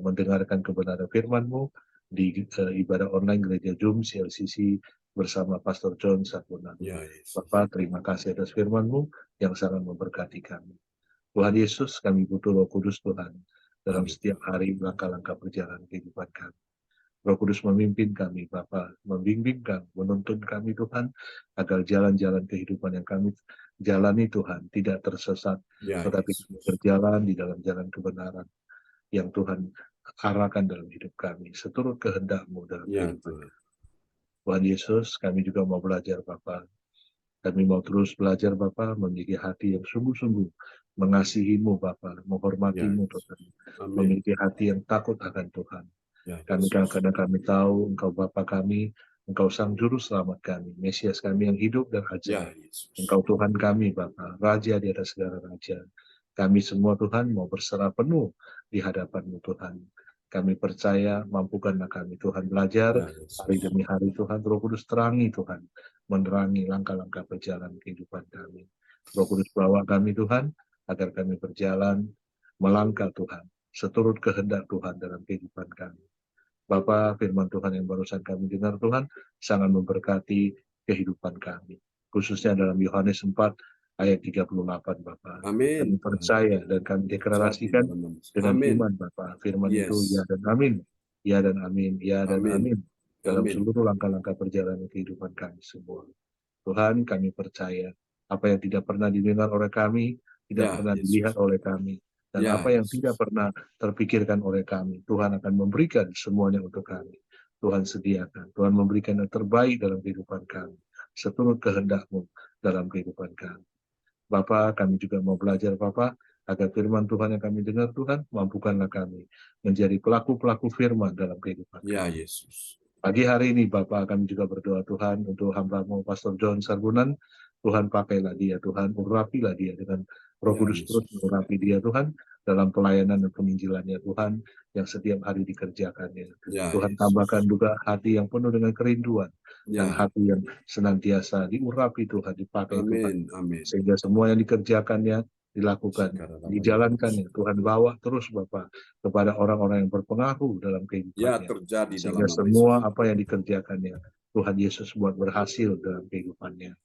mendengarkan kebenaran firman-Mu di ibadah online Gereja Zoom CLCC bersama Pastor John Sarbunan. Ya, Yesus. Bapa, terima kasih atas firman-Mu yang sangat memberkati kami. Tuhan Yesus, kami butuh Roh Kudus Tuhan dalam Amin. setiap hari langkah-langkah perjalanan kehidupan kami. Roh Kudus memimpin kami, Bapa, membimbing kami, menuntun kami Tuhan, agar jalan-jalan kehidupan yang kami jalani Tuhan tidak tersesat, Ya, tetapi Yesus. berjalan di dalam jalan kebenaran yang Tuhan arahkan dalam hidup kami, seturut kehendak-Mu dalam Ya, kehidupan Tuhan. kami. Tuhan Yesus, kami juga mau belajar Bapa. Kami mau terus belajar Bapa, memiliki hati yang sungguh-sungguh mengasihi-Mu Bapa, Ya, menghormati-Mu Yesus. Tuhan, Amin. memiliki hati yang takut akan Tuhan. Ya, Kami Yesus. kadang-kadang kami tahu Engkau Bapa kami, Engkau Sang Juru Selamat kami, Mesias kami yang hidup dan Ya, ajaib. Yesus. Engkau Tuhan kami Bapa, Raja di atas segala raja. Kami semua Tuhan mau berserah penuh di hadapan-Mu Tuhan. Kami percaya, mampukanlah kami Tuhan belajar Ya, hari Yesus. demi hari Tuhan. Roh Kudus terangi Tuhan, menerangi langkah-langkah perjalanan kehidupan kami. Roh Kudus bawa kami Tuhan, agar kami berjalan, melangkah Tuhan, seturut kehendak Tuhan dalam kehidupan kami. Bapa, firman Tuhan yang barusan kami dengar Tuhan, sangat memberkati kehidupan kami. Khususnya dalam Yohanes 4 ayat 38 Bapa. Kami Amin. percaya dan kami Jadi deklarasikan dalam nama Yesus. dengan Amin. iman Bapa. Firman itu ya Yes. dan amin. Ya dan amin. Ya dan Amin. amin. Dalam Amin. seluruh langkah-langkah perjalanan kehidupan kami semua. Tuhan, kami percaya apa yang tidak pernah didengar oleh kami, tidak Ya, pernah Yesus. dilihat oleh kami, dan Ya, apa yang Yesus. tidak pernah terpikirkan oleh kami, Tuhan akan memberikan semuanya untuk kami. Tuhan sediakan, Tuhan memberikan yang terbaik dalam kehidupan kami, seturut kehendak-Mu dalam kehidupan kami. Bapa, kami juga mau belajar Bapa, agar firman Tuhan yang kami dengar Tuhan, mampukanlah kami menjadi pelaku-pelaku firman dalam kehidupan Ya, kami. Yesus. Pagi hari ini Bapa, kami juga berdoa Tuhan untuk hamba-Mu Pastor John Sarbunan. Tuhan pakailah dia Tuhan, urapilah dia dengan Roh Ya, Kudus terus Yesus. mengurapi dia Tuhan dalam pelayanan dan penginjilannya Tuhan yang setiap hari dikerjakannya. Ya, Tuhan Yesus. tambahkan juga hati yang penuh dengan kerinduan dan Ya. hati yang senantiasa diurapi Tuhan, dipakai Tuhan, Amin. Amin. sehingga semua yang dikerjakannya dilakukan, Sekarang dijalankannya. Tuhan bawa terus Bapak kepada orang-orang yang berpengaruh dalam ya, kehidupannya, terjadi dalam sehingga nama semua Yesus. apa yang dikerjakannya Tuhan Yesus buat berhasil dalam kehidupannya. Ya.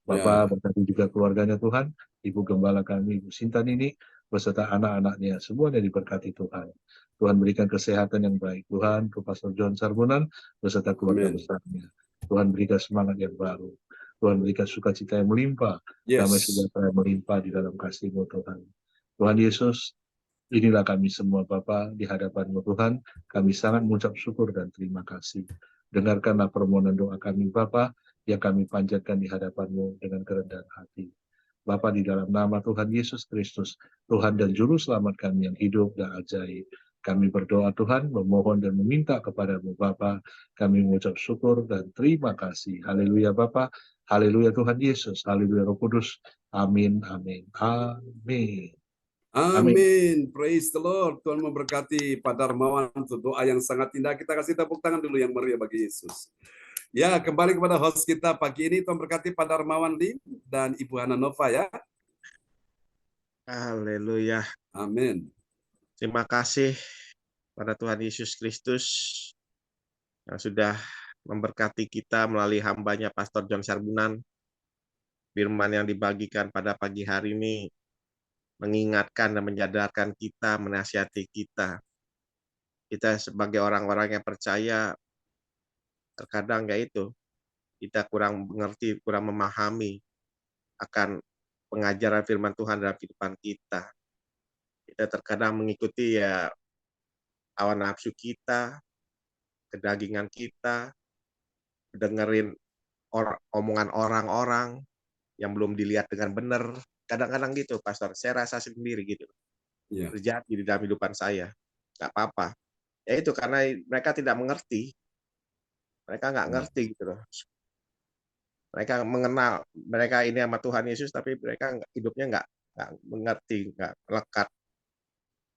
Bapak berkati juga keluarganya Tuhan, Ibu Gembala kami, Ibu Sintan ini, beserta anak-anaknya, semuanya diberkati Tuhan. Tuhan berikan kesehatan yang baik. Tuhan, ke Pastor John Sarbunan, beserta keluarga Amin. besarnya. Tuhan berikan semangat yang baru. Tuhan berikan sukacita yang melimpah, damai Yes. sejahtera yang melimpah di dalam kasih-Mu Tuhan. Tuhan Yesus, inilah kami semua Bapa di hadapan-Mu Tuhan, kami sangat mengucap syukur dan terima kasih. Dengarkanlah permohonan doa kami Bapa yang kami panjatkan di hadapan-Mu dengan kerendahan hati. Bapa, di dalam nama Tuhan Yesus Kristus, Tuhan dan Juru Selamat kami yang hidup dan ajaib, kami berdoa Tuhan, memohon dan meminta kepada-Mu Bapa, kami mengucap syukur dan terima kasih. Haleluya Bapa, haleluya Tuhan Yesus, haleluya Roh Kudus, amin, amin, amin. Amin. Amin. Praise the Lord. Tuhan memberkati Pak Darmawan untuk doa yang sangat indah. Kita kasih tepuk tangan dulu yang meriah bagi Yesus. Ya, kembali kepada host kita pagi ini. Tuhan berkati Pak Darmawan Lim dan Ibu Hana Nova ya. Haleluya. Amin. Terima kasih pada Tuhan Yesus Kristus yang sudah memberkati kita melalui hambanya Pastor John Sarbunan. Firman yang dibagikan pada pagi hari ini mengingatkan dan menyadarkan kita, menasihati kita. Kita sebagai orang-orang yang percaya, terkadang kita kurang mengerti, kurang memahami akan pengajaran firman Tuhan dalam kehidupan kita. Kita terkadang mengikuti hawa nafsu kita, kedagingan kita, dengerin omongan orang-orang yang belum dilihat dengan benar. Kadang-kadang gitu, Pastor. Saya rasa sendiri gitu. Ya. Terjadi di dalam kehidupan saya. Nggak apa-apa. Ya itu karena mereka tidak mengerti. Mereka nggak ngerti gitu loh. Mereka mengenal, mereka ini sama Tuhan Yesus, tapi mereka hidupnya nggak mengerti, nggak melekat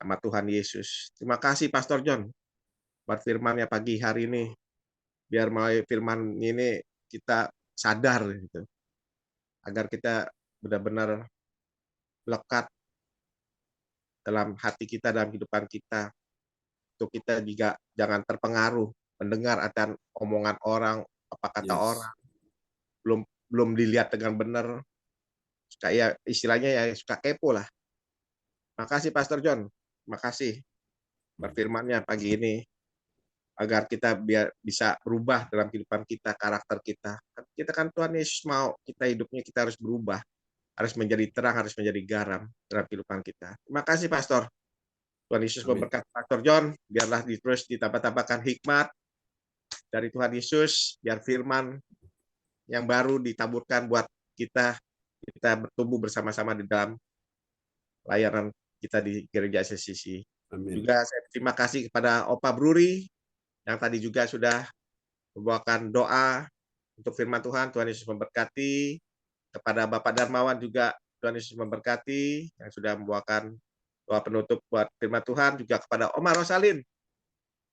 sama Tuhan Yesus. Terima kasih Pastor John buat firman-Nya pagi hari ini. Biar melalui firman ini kita sadar gitu. Agar kita benar-benar lekat dalam hati kita, dalam kehidupan kita. Untuk kita juga jangan terpengaruh mendengar akan omongan orang, apa kata orang. Belum dilihat dengan benar. Kayak istilahnya suka kepo lah. Makasih Pastor John. Makasih firman-Nya pagi ini. Agar kita bisa berubah dalam kehidupan kita, karakter kita. Kita kan Tuhan Yesus mau kita hidupnya kita harus berubah. Harus menjadi terang, harus menjadi garam dalam kehidupan kita. Terima kasih, Pastor. Tuhan Yesus memberkati Pastor John. Biarlah terus ditambah-tambahkan hikmat dari Tuhan Yesus. Biar firman yang baru ditaburkan buat kita bertumbuh bersama-sama di dalam layanan kita di Gereja SCC. Juga saya terima kasih kepada Opa Bruri yang tadi juga sudah membawakan doa untuk firman Tuhan. Tuhan Yesus memberkati. Kepada Bapak Darmawan juga Tuhan Yesus memberkati yang sudah membawakan doa penutup buat firman Tuhan. Juga kepada Oma Rosalin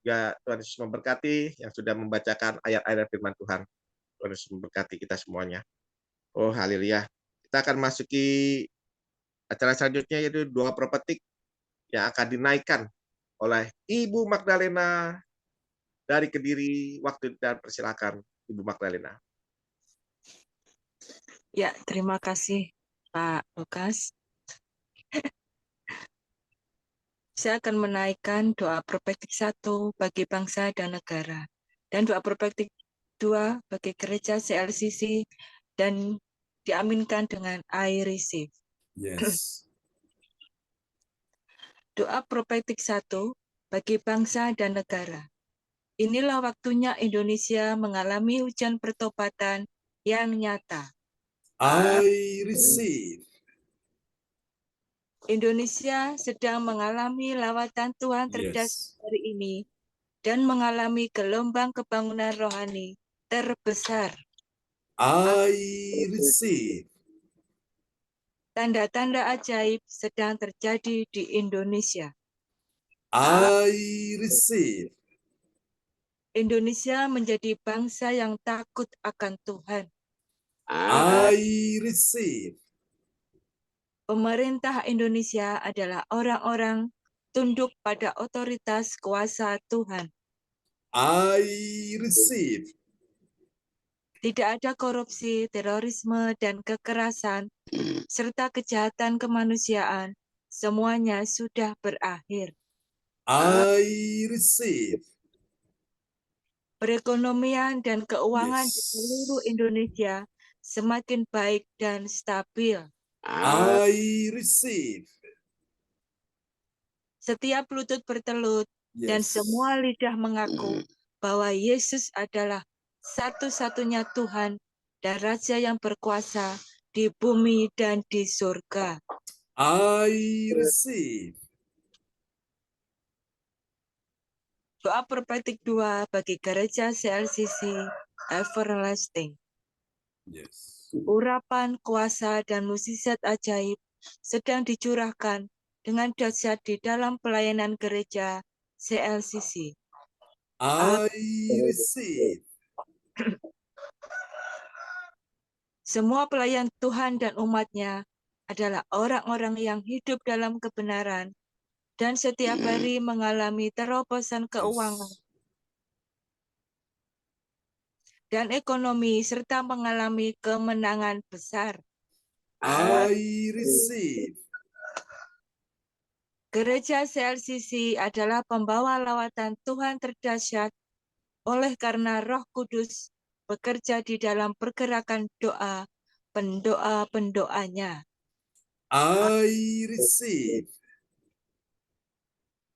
juga Tuhan Yesus memberkati yang sudah membacakan ayat-ayat firman Tuhan. Tuhan Yesus memberkati kita semuanya. Oh haleluya. Kita akan masuki acara selanjutnya yaitu doa prophetik yang akan dinaikkan oleh Ibu Magdalena dari Kediri. Waktu dan persilakan Ibu Magdalena. Ya, terima kasih Pak Lukas. Saya akan menaikkan doa prophetik 1 bagi bangsa dan negara, dan doa prophetik 2 bagi gereja CLCC, dan diaminkan dengan I receive. Yes. Doa prophetik 1 bagi bangsa dan negara. Inilah waktunya Indonesia mengalami hujan pertobatan yang nyata. I receive. Indonesia sedang mengalami lawatan Tuhan terdahsyat hari ini dan mengalami gelombang kebangunan rohani terbesar. I receive. Tanda-tanda ajaib sedang terjadi di Indonesia. I receive. Indonesia menjadi bangsa yang takut akan Tuhan. I receive. Pemerintah Indonesia adalah orang-orang tunduk pada otoritas kuasa Tuhan. I receive. Tidak ada korupsi, terorisme, dan kekerasan, serta kejahatan kemanusiaan. Semuanya sudah berakhir. I receive. Perekonomian dan keuangan di seluruh Indonesia semakin baik dan stabil. I receive. setiap lutut bertelut, dan Yes. semua lidah mengaku bahwa Yesus adalah satu-satunya Tuhan dan Raja yang berkuasa di bumi dan di surga. I receive. Doa prophetic 2 bagi gereja CLCC Everlasting. Yes. Urapan, kuasa, dan mukjizat ajaib sedang dicurahkan dengan dahsyat di dalam pelayanan gereja CLCC. I receive. Semua pelayan Tuhan dan umatnya adalah orang-orang yang hidup dalam kebenaran dan setiap hari mengalami terobosan keuangan Yes. dan ekonomi serta mengalami kemenangan besar. I receive. Gereja CLCC adalah pembawa lawatan Tuhan terdahsyat oleh karena Roh Kudus bekerja di dalam pergerakan doa pendoa-pendoanya. I receive.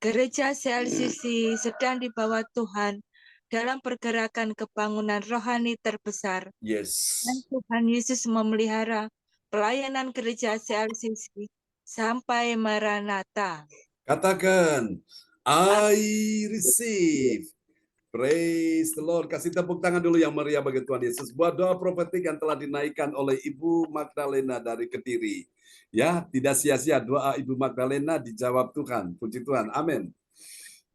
Gereja CLCC sedang dibawa Tuhan dalam pergerakan kebangunan rohani terbesar. Yes. Dan Tuhan Yesus memelihara pelayanan gereja CLCC sampai Maranatha. Katakan, I receive. Praise the Lord. Kasih tepuk tangan dulu yang meriah bagi Tuhan Yesus. Buat doa profetik yang telah dinaikkan oleh Ibu Magdalena dari Kediri. Ya, tidak sia-sia doa Ibu Magdalena dijawab Tuhan. Puji Tuhan. Amin.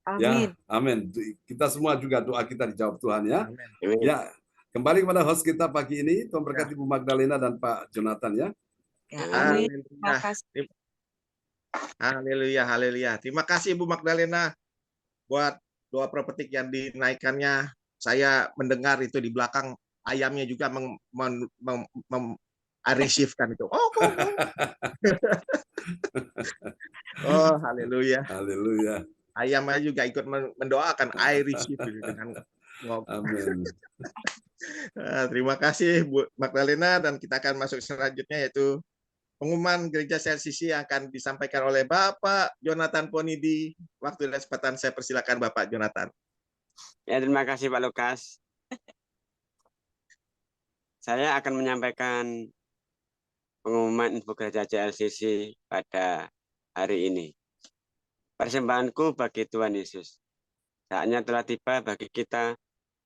Amin. Ya, amin. Kita semua juga doa kita dijawab Tuhan ya. Amin. Ya, kembali kepada host kita pagi ini. Tuhan berkati Ibu Magdalena dan Pak Jonathan ya. Ya, amin. Terima Haleluya. kasih. Haleluya, haleluya. Terima kasih Ibu Magdalena buat doa profetik yang dinaikkannya. Saya mendengar itu di belakang ayamnya juga receive-kan itu. Oh. Oh, haleluya. Haleluya. Ayamnya juga ikut mendoakan I receive dengan Amin. Terima kasih Bu Magdalena, dan kita akan masuk selanjutnya yaitu pengumuman gereja CLCC yang akan disampaikan oleh Bapak Jonathan Ponidi. Waktu dan kesempatan saya persilakan Bapak Jonathan. Ya, terima kasih Pak Lukas. Saya akan menyampaikan pengumuman info gereja CLCC pada hari ini. Persembahanku bagi Tuhan Yesus. Saatnya telah tiba bagi kita.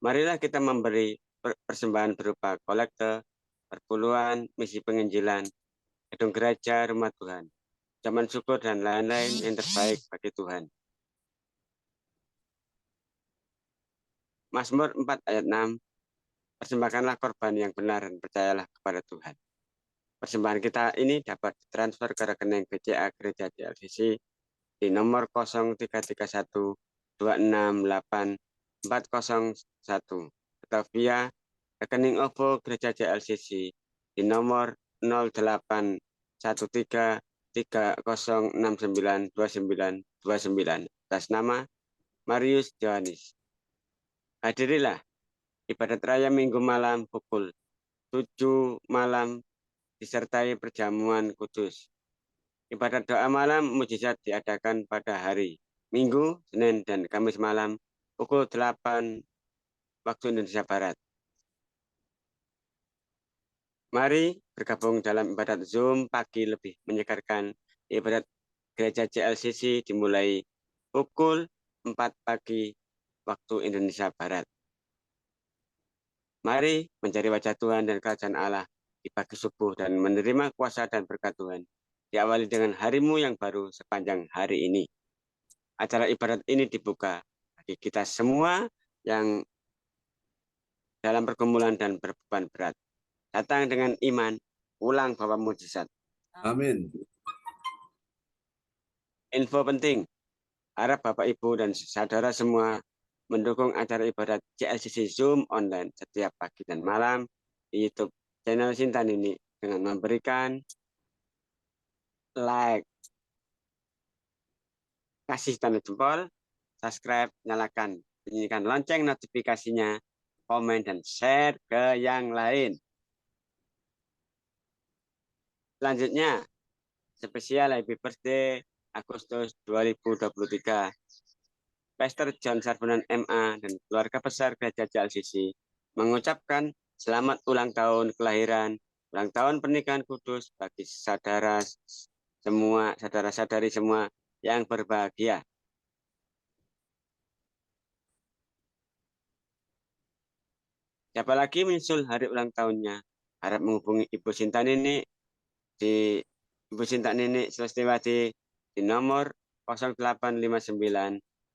Marilah kita memberi persembahan berupa kolekte, perpuluhan, misi penginjilan, gedung gereja, rumah Tuhan, ucapan syukur, dan lain-lain yang terbaik bagi Tuhan. Mazmur 4 ayat 6, persembahkanlah korban yang benar dan percayalah kepada Tuhan. Persembahan kita ini dapat ditransfer ke rekening BCA Gereja CLCC di nomor 0331 268 401 atau via rekening OVO Gereja CLCC di nomor 0813 3069 2929 atas nama Marius Johanis. Hadirilah ibadat raya Minggu malam pukul 7 malam disertai perjamuan kudus. Ibadat doa malam mukjizat diadakan pada hari Minggu, Senin, dan Kamis malam pukul 8 waktu Indonesia Barat. Mari bergabung dalam ibadat Zoom pagi lebih menyegarkan. Ibadat gereja CLCC dimulai pukul 4 pagi waktu Indonesia Barat. Mari mencari wajah Tuhan dan kerajaan Allah di pagi subuh dan menerima kuasa dan berkat Tuhan. Diawali dengan harimu yang baru sepanjang hari ini. Acara ibadat ini dibuka bagi kita semua yang dalam pergumulan dan berbeban berat. Datang dengan iman, pulang bawa mujizat. Amin. Info penting, harap Bapak Ibu dan saudara semua mendukung acara ibadat CLCC Zoom online setiap pagi dan malam di YouTube channel Sintan ini dengan memberikan like, kasih tanda jempol, subscribe, nyalakan, bunyikan lonceng notifikasinya, komen, dan share ke yang lain. Selanjutnya, spesial happy birthday Agustus 2023. Pastor John Sarbunan MA dan keluarga besar Gereja JLCC mengucapkan selamat ulang tahun kelahiran, ulang tahun pernikahan kudus bagi saudara semua, saudara-saudari semua yang berbahagia. Siapa lagi menyusul hari ulang tahunnya? Harap menghubungi Ibu Sinta Nini di Ibu Sinta Nini Selestiwati di nomor 0859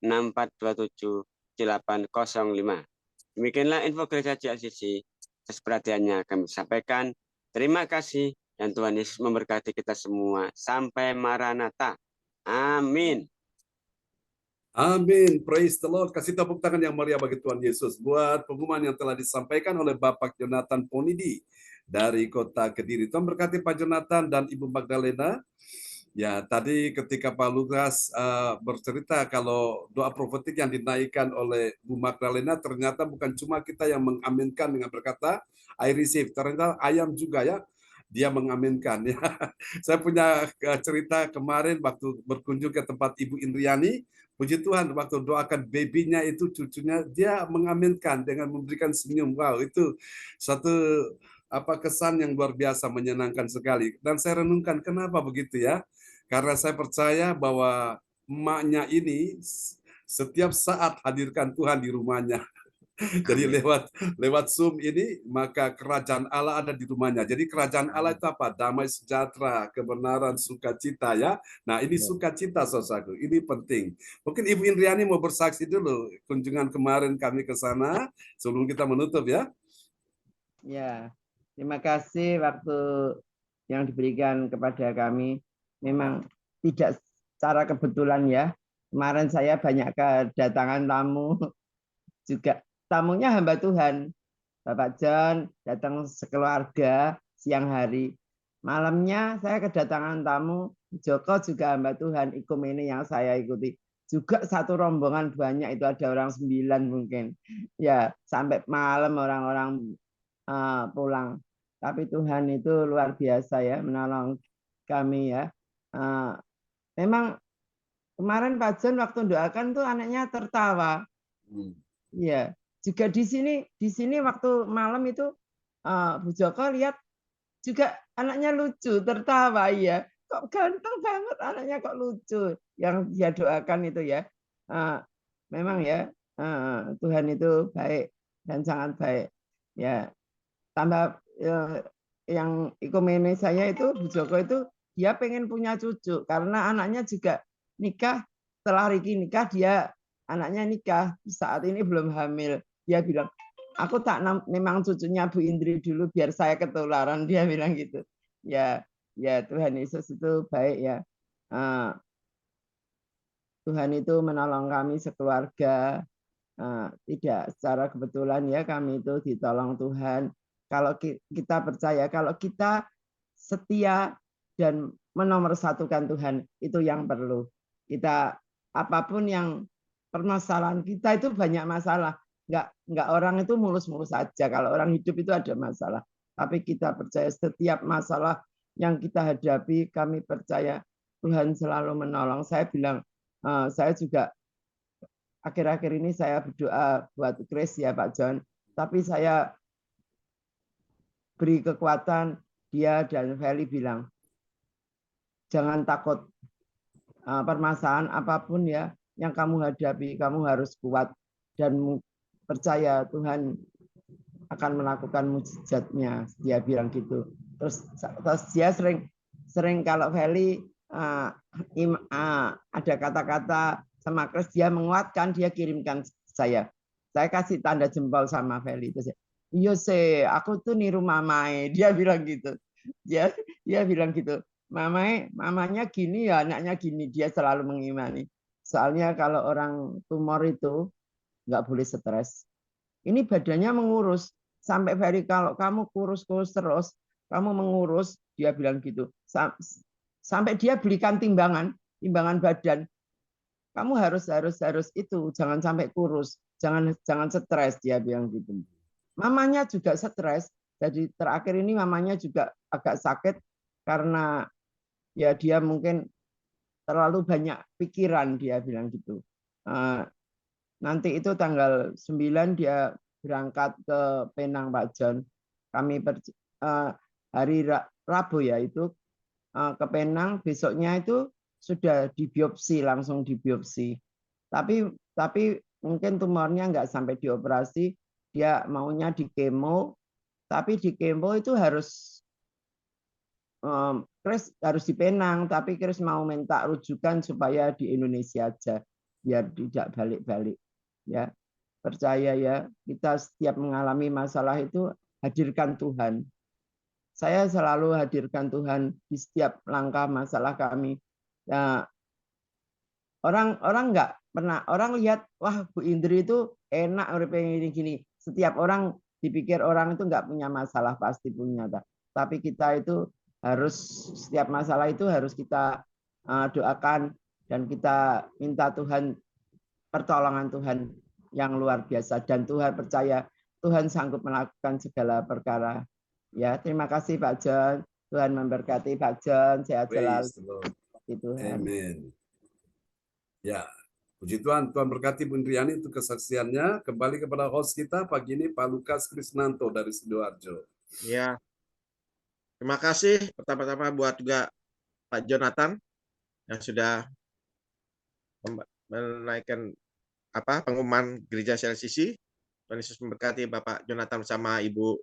6427 805. Demikianlah info Gereja JLCC. Atas perhatiannya kami sampaikan. Terima kasih dan Tuhan Yesus memberkati kita semua. Sampai Maranatha. Amin. Amin. Praise the Lord. Kasih tepuk tangan yang meriah bagi Tuhan Yesus buat pengumuman yang telah disampaikan oleh Bapak Jonathan Ponidi dari kota Kediri. Tuhan berkati Pak Jonathan dan Ibu Magdalena. Ya, tadi ketika Pak Lukas bercerita kalau doa profetik yang dinaikkan oleh Bu Magdalena ternyata bukan cuma kita yang mengaminkan dengan berkata I receive, ternyata ayam juga ya dia mengaminkan ya. Saya punya cerita kemarin waktu berkunjung ke tempat Ibu Indriani. Puji Tuhan, waktu doakan babynya itu cucunya, dia mengaminkan dengan memberikan senyum. Wow, itu satu kesan yang luar biasa, menyenangkan sekali. Dan saya renungkan kenapa begitu ya? Karena saya percaya bahwa emaknya ini setiap saat hadirkan Tuhan di rumahnya. Jadi lewat Zoom ini, maka kerajaan Allah ada di rumahnya. Jadi kerajaan Allah itu apa? Damai sejahtera, kebenaran, sukacita ya. Nah ini sukacita saudaraku, ini penting. Mungkin Ibu Indriani mau bersaksi dulu kunjungan kemarin kami ke sana sebelum kita menutup ya. Ya, terima kasih waktu yang diberikan kepada kami. Memang tidak secara kebetulan ya. Kemarin saya banyak kedatangan tamu juga. Tamunya hamba Tuhan, Bapak John datang sekeluarga siang hari. Malamnya saya kedatangan tamu, Joko juga hamba Tuhan, Ikumene yang saya ikuti. Juga satu rombongan banyak, itu ada orang 9 mungkin. Ya, sampai malam orang-orang pulang. Tapi Tuhan itu luar biasa ya, menolong kami ya. Memang kemarin Pak John waktu doakan tuh anaknya tertawa. Iya. Juga di sini waktu malam itu Bu Joko lihat juga anaknya lucu, tertawa ya. Kok ganteng banget anaknya, kok lucu. Yang dia doakan itu ya. Memang ya Tuhan itu baik dan sangat baik. Ya. Tambah yang Ikumene saya itu Bu Joko itu dia pengen punya cucu karena anaknya juga nikah. Setelah Riki nikah dia anaknya nikah, saat ini belum hamil. Dia bilang, aku tak memang cucunya Bu Indri dulu biar saya ketularan, dia bilang gitu. Ya Tuhan Yesus itu baik ya. Tuhan itu menolong kami sekeluarga. Tidak secara kebetulan ya, kami itu ditolong Tuhan. Kalau kita percaya, kalau kita setia dan menomorsatukan Tuhan, itu yang perlu. Kita apapun yang permasalahan kita itu banyak masalah. Enggak orang itu mulus-mulus saja. Kalau orang hidup itu ada masalah. Tapi kita percaya setiap masalah yang kita hadapi, kami percaya Tuhan selalu menolong. Saya bilang, saya juga akhir-akhir ini saya berdoa buat Chris ya Pak John. Tapi saya beri kekuatan, dia dan Feli bilang, jangan takut, permasalahan apapun ya yang kamu hadapi, kamu harus kuat dan percaya Tuhan akan melakukan mujizatnya. Dia bilang gitu. Terus dia sering kalau Feli ada kata-kata sama Chris, dia menguatkan, dia kirimkan saya. Saya kasih tanda jempol sama Feli. Terus iya sih, aku tuh niru mamae. Dia bilang gitu. Dia bilang gitu. Mamanya gini ya, anaknya gini. Dia selalu mengimani. Soalnya kalau orang tumor itu nggak boleh stres. Ini badannya mengurus. Sampai Ferry, kalau kamu kurus-kurus terus, kamu mengurus, dia bilang gitu. Sampai dia belikan timbangan badan. Kamu harus itu, jangan sampai kurus, jangan stres, dia bilang gitu. Mamanya juga stres. Jadi terakhir ini mamanya juga agak sakit karena ya dia mungkin terlalu banyak pikiran, dia bilang gitu. Nanti itu tanggal 9 dia berangkat ke Penang, Pak John. Kami hari Rabu ya itu ke Penang, besoknya itu sudah dibiopsi, langsung dibiopsi. Tapi mungkin tumornya nggak sampai dioperasi, dia maunya di kemo, tapi di kemo itu harus Chris harus di Penang, tapi Chris mau minta rujukan supaya di Indonesia aja, biar tidak balik-balik. Ya, percaya ya, kita setiap mengalami masalah itu hadirkan Tuhan. Saya selalu hadirkan Tuhan di setiap langkah masalah kami. Ya, orang nggak pernah, orang lihat, wah Bu Indri itu enak pengen gini. Setiap orang dipikir orang itu nggak punya masalah, pasti punya. Tapi kita itu harus, setiap masalah itu harus kita doakan dan kita minta Tuhan, pertolongan Tuhan yang luar biasa, dan Tuhan percaya Tuhan sanggup melakukan segala perkara. Ya, terima kasih Pak John. Tuhan memberkati Pak John, sehat selalu. Amin. Ya, puji Tuhan, Tuhan berkati Bu Indriani itu kesaksiannya. Kembali kepada host kita pagi ini, Pak Lukas Krisnanto dari Sidoarjo. Ya, terima kasih pertama-tama buat juga Pak Jonathan yang sudah menaikkan pengumuman gereja CLCC. Tuhan Yesus memberkati Bapak Jonathan bersama Ibu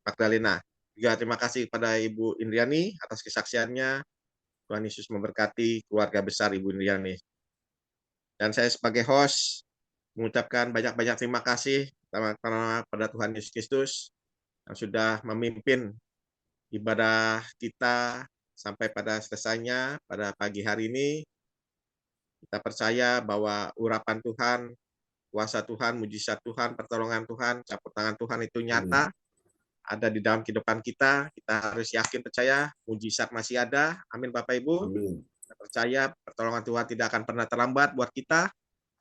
Magdalena. Juga terima kasih kepada Ibu Indriani atas kesaksiannya. Tuhan Yesus memberkati keluarga besar Ibu Indriani. Dan saya sebagai host mengucapkan banyak-banyak terima kasih pada Tuhan Yesus Kristus yang sudah memimpin ibadah kita sampai pada selesainya pada pagi hari ini. Kita percaya bahwa urapan Tuhan, kuasa Tuhan, mujizat Tuhan, pertolongan Tuhan, campur tangan Tuhan itu nyata, ada di dalam kehidupan kita. Kita harus yakin percaya, mujizat masih ada. Amin Bapak Ibu. Amin. Kita percaya pertolongan Tuhan tidak akan pernah terlambat buat kita,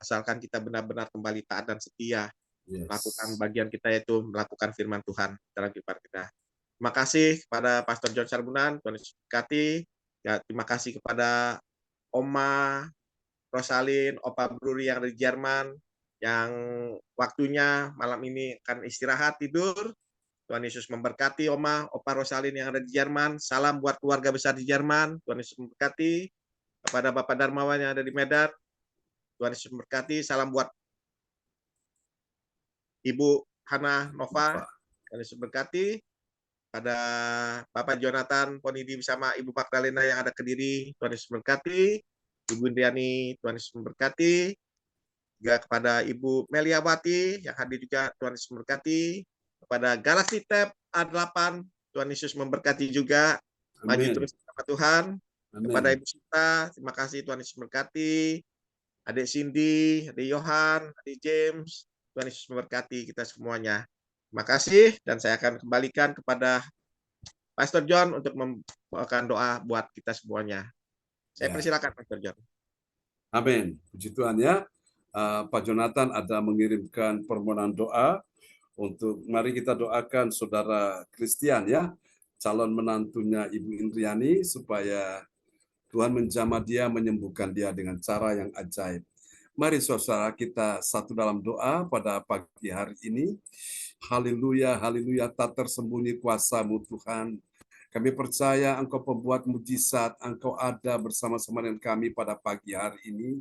asalkan kita benar-benar kembali taat dan setia. Melakukan bagian kita, yaitu melakukan firman Tuhan dalam kehidupan kita. Terima kasih kepada Pastor John Sarbunan, Tuhan Yesus berkati. Ya, terima kasih kepada Oma Rosalin, Opa Bruri yang dari Jerman, yang waktunya malam ini akan istirahat tidur. Tuhan Yesus memberkati Oma, Opa Rosalin yang ada di Jerman. Salam buat keluarga besar di Jerman. Tuhan Yesus memberkati. Kepada Bapak Darmawan yang ada di Medan, Tuhan Yesus memberkati. Salam buat Ibu Hana Nova, Tuhan Yesus memberkati. Pada Bapak Jonathan Ponidi bersama Ibu Magdalena yang ada Kediri, Tuhan Yesus memberkati. Ibu Indriani, Tuhan Yesus memberkati. Juga kepada Ibu Meliawati yang hadir juga, Tuhan Yesus memberkati. Kepada Galaxy Tab A8, Tuhan Yesus memberkati juga. Maju terus bersama Tuhan. Amin. Kepada Ibu Sita, terima kasih, Tuhan Yesus memberkati. Adik Cindy, adik Yohan, adik James, Tuhan Yesus memberkati kita semuanya. Terima kasih, dan saya akan kembalikan kepada Pastor John untuk membawakan doa buat kita semuanya. Saya persilakan Pastor John. Amin. Puji Tuhan ya. Pak Jonathan ada mengirimkan permohonan doa untuk, mari kita doakan saudara Christian ya, calon menantunya Ibu Indriani, supaya Tuhan menjamah dia, menyembuhkan dia dengan cara yang ajaib. Mari saudara kita satu dalam doa pada pagi hari ini. Haleluya, haleluya, tak tersembunyi kuasa-Mu Tuhan. Kami percaya Engkau pembuat mujizat, Engkau ada bersama-sama dengan kami pada pagi hari ini.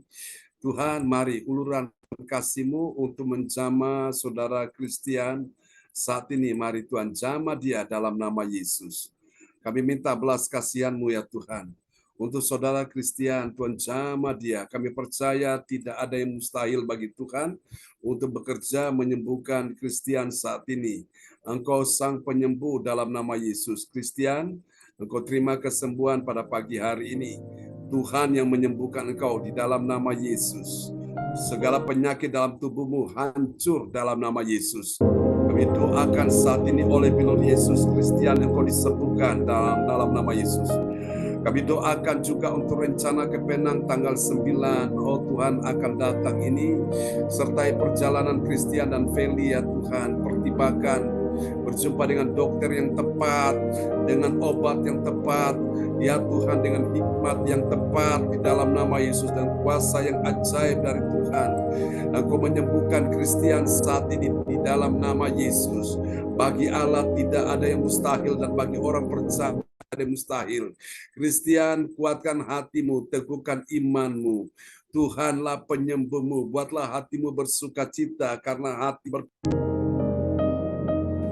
Tuhan, mari uluran kasih-Mu untuk menjamah saudara Christian saat ini. Mari Tuhan, jamah dia dalam nama Yesus. Kami minta belas kasihan-Mu ya Tuhan. Untuk saudara Christian, Tuhan jamah dia. Kami percaya tidak ada yang mustahil bagi Tuhan untuk bekerja menyembuhkan Christian saat ini. Engkau sang penyembuh dalam nama Yesus. Christian, Engkau terima kesembuhan pada pagi hari ini. Tuhan yang menyembuhkan engkau di dalam nama Yesus. Segala penyakit dalam tubuhmu hancur dalam nama Yesus. Kami doakan saat ini oleh pilur Yesus, Christian engkau disembuhkan dalam nama Yesus. Kami doakan juga untuk rencana ke Penang tanggal 9, oh Tuhan akan datang ini, sertai perjalanan Christian dan Feli ya Tuhan, pertimbangkan berjumpa dengan dokter yang tepat, dengan obat yang tepat, ya Tuhan, dengan hikmat yang tepat di dalam nama Yesus, dan kuasa yang ajaib dari Tuhan. Engkau menyembuhkan Christian saat ini di dalam nama Yesus. Bagi Allah tidak ada yang mustahil, dan bagi orang percaya ada yang mustahil. Christian, kuatkan hatimu, teguhkan imanmu. Tuhanlah penyembuhmu, buatlah hatimu bersuka cita, karena hati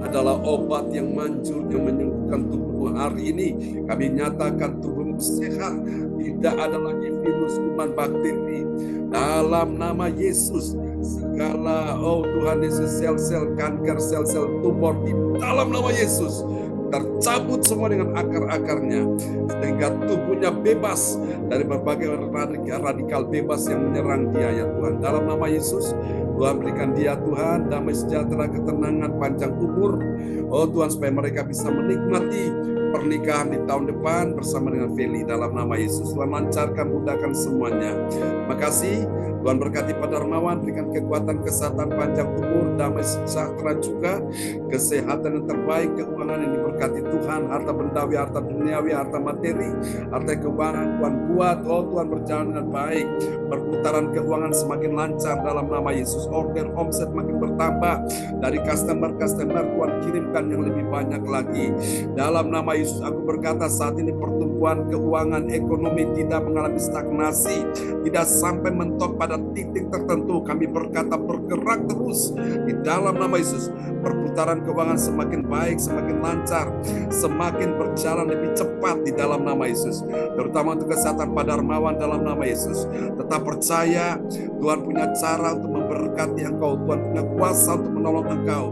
adalah obat yang manjur yang menyembuhkan tubuhmu. Hari ini kami nyatakan tubuhmu sehat, tidak ada lagi virus, kuman, bakteri. Dalam nama Yesus, segala Tuhan Yesus, sel-sel kanker, sel-sel tumor di dalam nama Yesus tercabut semua dengan akar-akarnya, sehingga tubuhnya bebas dari berbagai radikal bebas yang menyerang dia, ya Tuhan. Dalam nama Yesus, Tuhan berikan dia, Tuhan, damai sejahtera, ketenangan, panjang umur, Tuhan, supaya mereka bisa menikmati pernikahan di tahun depan bersama dengan Feli. Dalam nama Yesus, Tuhan lancarkan, mudahkan semuanya. Terima kasih. Tuhan berkati Pak Darmawan, berikan kekuatan, kesehatan, panjang umur, damai sejahtera juga, kesehatan yang terbaik, keuangan yang diberkati Tuhan, harta bendawi, harta duniawi, harta materi, harta keuangan Tuhan buat, Tuhan berjalan dengan baik, perputaran keuangan semakin lancar dalam nama Yesus, order omset makin bertambah, dari customer Tuhan kirimkan yang lebih banyak lagi. Dalam nama Yesus aku berkata saat ini pertumbuhan keuangan ekonomi tidak mengalami stagnasi, tidak sampai mentok pada titik tertentu. Kami berkata bergerak terus di dalam nama Yesus. Perputaran keuangan semakin baik, semakin lancar, semakin berjalan lebih cepat di dalam nama Yesus. Terutama untuk kesehatan Pak Darmawan dalam nama Yesus. Tetap percaya Tuhan punya cara untuk memberkati engkau, Tuhan punya kuasa untuk menolong engkau,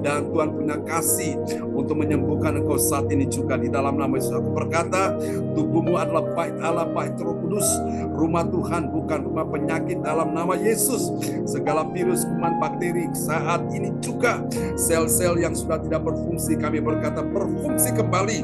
dan Tuhan punya kasih untuk menyembuhkan engkau saat ini juga di dalam nama Yesus. Aku berkata tubuhmu adalah bait Allah, bait Roh Kudus, rumah Tuhan, bukan rumah penyakit dalam nama Yesus. Segala virus, kuman, bakteri saat ini juga, sel-sel yang sudah tidak berfungsi, kami berkata berfungsi kembali,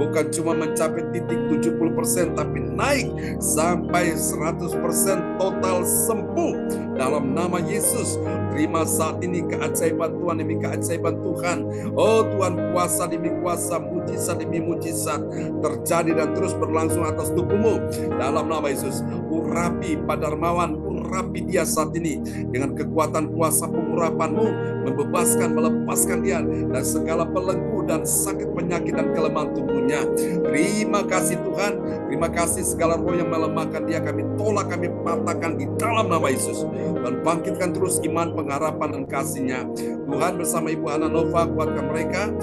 bukan cuma mencapai titik 70%, tapi naik sampai 100% total sembuh dalam nama Yesus. Terima saat ini keajaiban Tuhan demi keajaiban Tuhan. Tuhan, kuasa demi kuasa, mujizat demi mujizat terjadi dan terus berlangsung atas tubuhmu dalam nama Yesus. Urapi Pak Darmawan, urapi dia saat ini dengan kekuatan kuasa pengurapanmu, membebaskan, melepaskan dia dan segala belenggu dan sakit penyakit dan kelemahan tubuhnya. Terima kasih Tuhan, terima kasih segala roh yang melemahkan dia, kami tolak, kami patahkan di dalam nama Yesus, dan bangkitkan terus iman, pengharapan dan kasih-Nya. Tuhan bersama Ibu Hana Nova, kuatkan mereka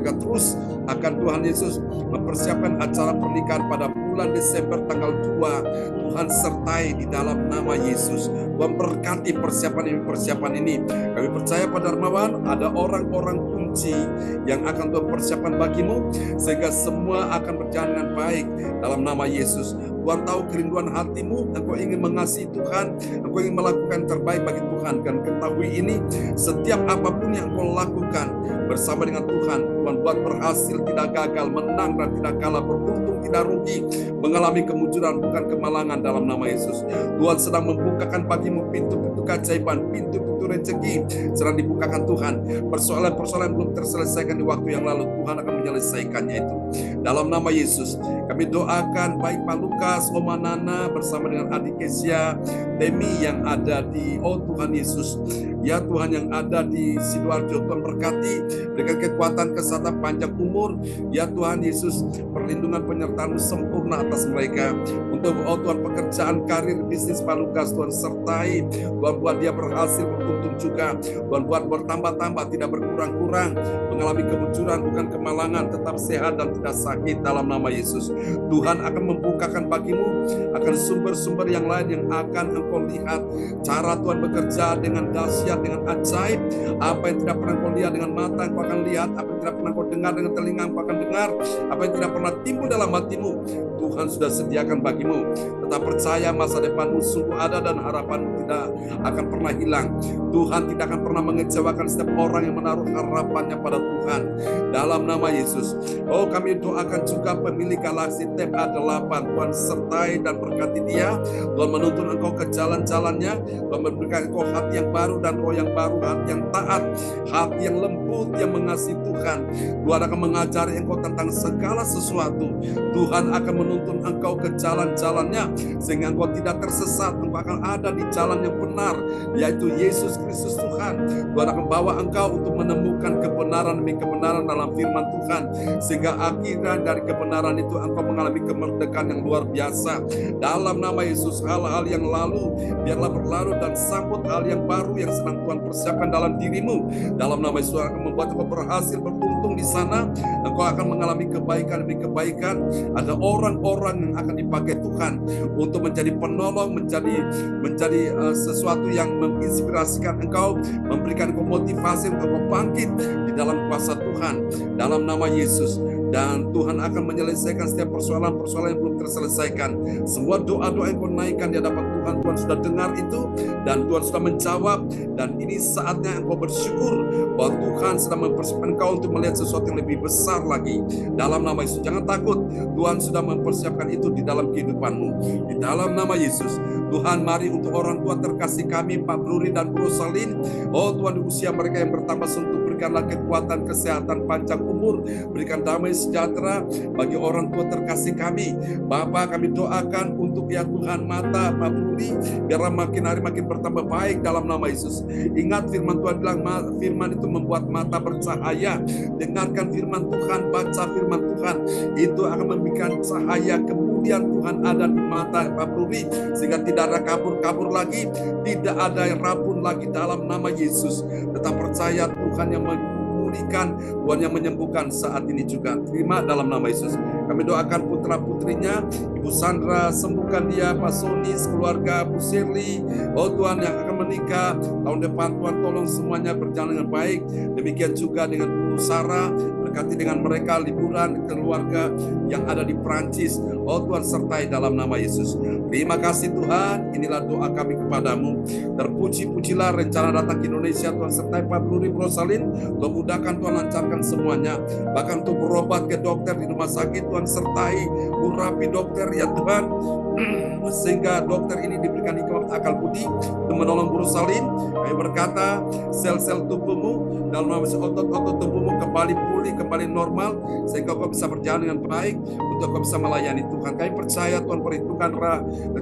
terus akan Tuhan Yesus mempersiapkan acara pernikahan pada bulan Desember tanggal 2. Tuhan sertai di dalam nama Yesus. Tuhan berkati persiapan ini. Kami percaya Pak Darmawan ada orang-orang kunci yang akan Tuhan persiapkan bagimu, sehingga semua akan berjalan dengan baik dalam nama Yesus. Tuhan tahu kerinduan hatimu, engkau ingin mengasihi Tuhan, engkau ingin melakukan terbaik bagi Tuhan. Dan ketahui ini, setiap apapun yang engkau lakukan bersama dengan Tuhan, Tuhan buat berhasil, tidak gagal, menang dan tidak kalah, beruntung tidak rugi, mengalami kemunculan bukan kemalangan dalam nama Yesus. Tuhan sedang membukakan bagimu pintu-pintu keajaiban, pintu-pintu rezeki sedang dibukakan Tuhan. Persoalan-persoalan belum terselesaikan di waktu yang lalu, Tuhan akan menyelesaikannya itu. Dalam nama Yesus, kami doakan baik Pak Lukas, Oma Nana bersama dengan adik Kesia, Temi yang ada di Tuhan Yesus. Ya Tuhan yang ada di Sidoarjo, Tuhan berkati, berikan kekuatan, kesehatan, panjang umur. Ya Tuhan Yesus, perlindungan penyertaan sempurna atas mereka. Untuk Tuhan pekerjaan, karir, bisnis Pak Lukas, Tuhan sertai. Tuhan buat dia berhasil, beruntung juga. Tuhan buat bertambah-tambah, tidak berkurang-kurang, mengalami kemunculan bukan kemalangan, tetap sehat dan tidak sakit dalam nama Yesus. Tuhan akan membukakan bagimu akan sumber-sumber yang lain yang akan engkau lihat cara Tuhan bekerja dengan dahsyat, dengan ajaib. Apa yang tidak pernah kau lihat dengan mata, engkau akan lihat. Apa yang tidak pernah kau dengar dengan telinga, engkau akan dengar. Apa yang tidak pernah timbul dalam hatimu, Tuhan sudah sediakan bagimu. Tetap percaya masa depanmu sungguh ada dan harapanmu tidak akan pernah hilang. Tuhan tidak akan pernah mengecewakan setiap orang yang menaruh harapannya pada Tuhan. Dalam nama Yesus. Kami doakan juga pemilik Galaxy Tab A8. Tuhan sertai dan berkati dia. Tuhan menuntun engkau ke jalan-jalannya. Tuhan memberikan engkau hati yang baru dan roh yang baru, hati yang taat, hati yang lembut, yang mengasihi Tuhan. Tuhan akan mengajari engkau tentang segala sesuatu. Tuhan akan menuntun engkau ke jalan-jalannya, sehingga engkau tidak tersesat. Engkau akan ada di jalan yang benar, yaitu Yesus Kristus Tuhan. Tuhan akan bawa engkau untuk menemukan kebenaran demi kebenaran dalam firman Tuhan, sehingga akhirnya dari kebenaran itu engkau mengalami kemerdekaan yang luar biasa. Dalam nama Yesus, hal-hal yang lalu biarlah berlalu dan sambut hal yang baru yang sedang Tuhan persiapkan dalam dirimu. Dalam nama Yesus akan membuat engkau berhasil beruntung di sana. Engkau akan mengalami kebaikan demi kebaikan. Ada orang-orang yang akan dipakai Tuhan untuk menjadi penolong, menjadi sesuatu yang menginspirasikan engkau, memberikan engkau motivasi untuk engkau bangkit di dalam kuasa Tuhan. Dalam nama Yesus. Dan Tuhan akan menyelesaikan setiap persoalan-persoalan yang belum terselesaikan. Semua doa-doa yang kau naikkan di hadapan Tuhan, Tuhan sudah dengar itu dan Tuhan sudah menjawab. Dan ini saatnya engkau bersyukur bahwa Tuhan sedang mempersiapkan engkau untuk melihat sesuatu yang lebih besar lagi. Dalam nama Yesus, jangan takut. Tuhan sudah mempersiapkan itu di dalam kehidupanmu. Di dalam nama Yesus. Tuhan, mari untuk orang tua terkasih kami, Pak Bruri dan Bu Rosalin. Oh Tuhan, di usia mereka yang bertambah sentuh, berikanlah kekuatan, kesehatan, panjang umur, berikan damai sejahtera bagi orang tua terkasih kami. Bapa, kami doakan untuk ya Tuhan mata Pak Bruri, biarlah makin hari makin bertambah baik dalam nama Yesus. Ingat firman Tuhan bilang, firman itu membuat mata bercahaya. Dengarkan firman Tuhan, baca firman Tuhan, itu akan memberikan cahaya. Kemudian Tuhan ada di mata Pak Bruri, sehingga tidak ada kabur-kabur lagi, tidak ada yang rabun lagi dalam nama Yesus. Tetap percaya Tuhan yang memulihkan, Tuhan yang menyembuhkan saat ini juga. Terima dalam nama Yesus. Kami doakan putra-putrinya, Ibu Sandra, sembuhkan dia, Pak Sonis, keluarga, Bu Shirley, oh Tuhan yang akan menikah tahun depan, Tuhan tolong semuanya berjalan dengan baik. Demikian juga dengan Bu Sarah, berkati dengan mereka liburan keluarga yang ada di Prancis. Oh Tuhan, sertai dalam nama Yesus. Terima kasih Tuhan, inilah doa kami kepadamu. Terpuji-pujilah rencana datang ke Indonesia, Tuhan sertai Pak Bruri Rosalin, Tuhan mudahkan, Tuhan lancarkan semuanya. Bahkan untuk berobat ke dokter di rumah sakit, Tuhan sertai, urapi dokter ya Tuhan, sehingga dokter ini diberikan hikmat akal budi untuk menolong Bu Rosalin. Kami berkata, sel-sel tubuhmu dalam nama otot-otot tubuhmu kembali pulih, kembali normal, sehingga kau bisa berjalan dengan baik, untuk kau bisa melayani Tuhan. Kami percaya Tuhan perhitungkan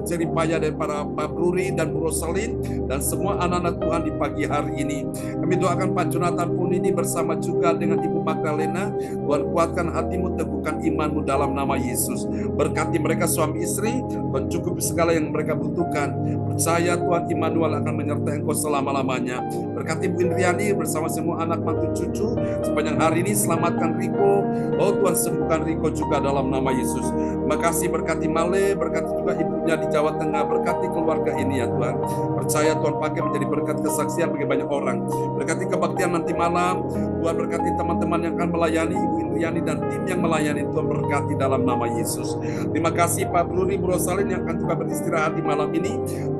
jerih payah dari para Pak Bruri dan Bu Rosalin dan semua anak-anak Tuhan di pagi hari ini. Kami doakan Pak Jonathan pun ini bersama juga dengan Ibu Magdalena. Tuhan kuatkan hatimu, teguhkan imanmu dalam nama Yesus. Berkati mereka suami istri, Tuhan cukupi segala yang mereka butuhkan. Percaya Tuhan Immanuel akan menyertai engkau selama-lamanya. Berkati Bu Indriani bersama semua anak mantu cucu sepanjang hari ini. Selamatkan Riko, oh Tuhan sembuhkan Riko juga dalam nama Yesus. Terima kasih, berkati Male, berkati juga ibunya di Jawa Tengah, berkati keluarga ini ya Tuhan. Percaya Tuhan pakai menjadi berkat kesaksian bagi banyak orang. Berkati kebaktian nanti malam, Tuhan berkati teman-teman yang akan melayani, Ibu Indriani dan tim yang melayani, Tuhan berkati dalam nama Yesus. Terima kasih Pak Bruri Bu Rosalin yang akan juga beristirahat di malam ini.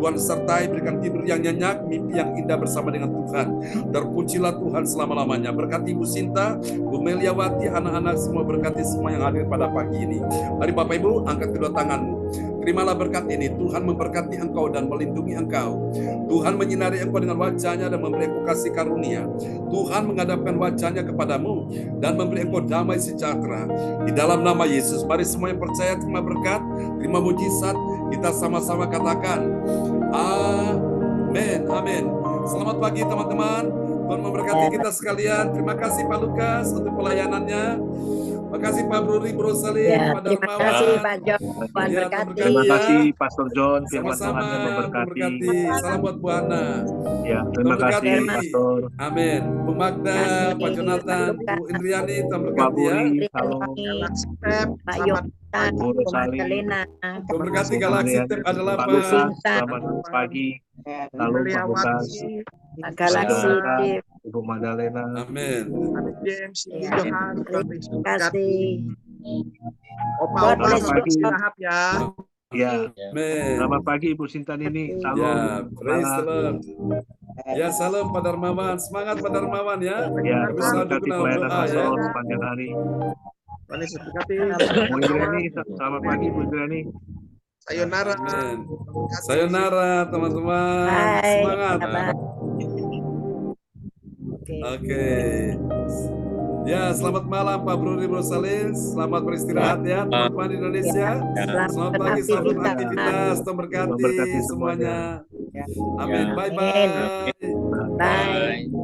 Tuhan sertai, berikan tidur yang nyenyak, mimpi yang indah bersama dengan Tuhan. Terpujilah Tuhan selama-lamanya. Berkati Ibu Sinta, Bu Meliawati, anak-anak semua, berkati semua yang hadir pada pagi ini. Mari Bapak Ibu, angkat kedua tanganmu. Terimalah berkat ini. Tuhan memberkati engkau dan melindungi engkau. Tuhan menyinari engkau dengan wajahnya dan memberi engkau kasih karunia. Tuhan menghadapkan wajahnya kepadamu dan memberi engkau damai sejahtera. Di dalam nama Yesus, mari semua yang percaya terima berkat, terima mujizat. Kita sama-sama katakan, amin, amin. Selamat pagi teman-teman. Tuhan memberkati kita sekalian. Terima kasih Pak Lukas untuk pelayanannya. Terima kasih Pak Bruri Rosalin, Ya, Pak terima Darmawan. kasih Pak John. Tuhan Ya, berkati. Terima kasih Pastor John, firman Sama-sama, Tuhan yang memberkati. Salam buat Bu Ana. Ya, terima Tuhan kasih berkati. Pastor. Amin. Bu Magda, Kasih, Pak Jonathan, Pak Bu Indriani, Tuhan Pak berkati ya. Buri, halo. Pak Yonatan, Bu Bu Rosalin. Magdalena, Tuhan berkati Bu Galaksi Indriani, Tep adalah Pak Pak. Lukas, Sinta. selamat pagi. Halo Pak Lukas. Pak Galaksi Dan Tip. Ibu Magdalena. Amin. James, Ya, Johan, terima kasih. Opa God Opa bless Selamat pagi. istirahat ya. Ya, Amin. selamat pagi Ibu Sinta Nini. Salam. Ya, praise the Salam. Lord. Ya, salam Pak Darmawan. Semangat Pak Darmawan ya. Ya, Kami Tuhan selalu berkati dalam pelayanan doa ya. Pastor sepanjang hari. Tuhan Yesus berkati. Bu Indriani, selamat pagi Bu Indriani. Sayonara. Amin. Sayonara teman-teman. Bye. Semangat. Bye. Oke. Oke. Ya, selamat malam Pak Bruni Brosalin. Selamat beristirahat ya teman-teman Ya, Indonesia. selamat Selamat pagi, selamat beraktivitas. beraktivitas. Tuhan berkati Memberkati semuanya. semuanya. Ya. Amin. Ya. Bye Amin. bye. Bye.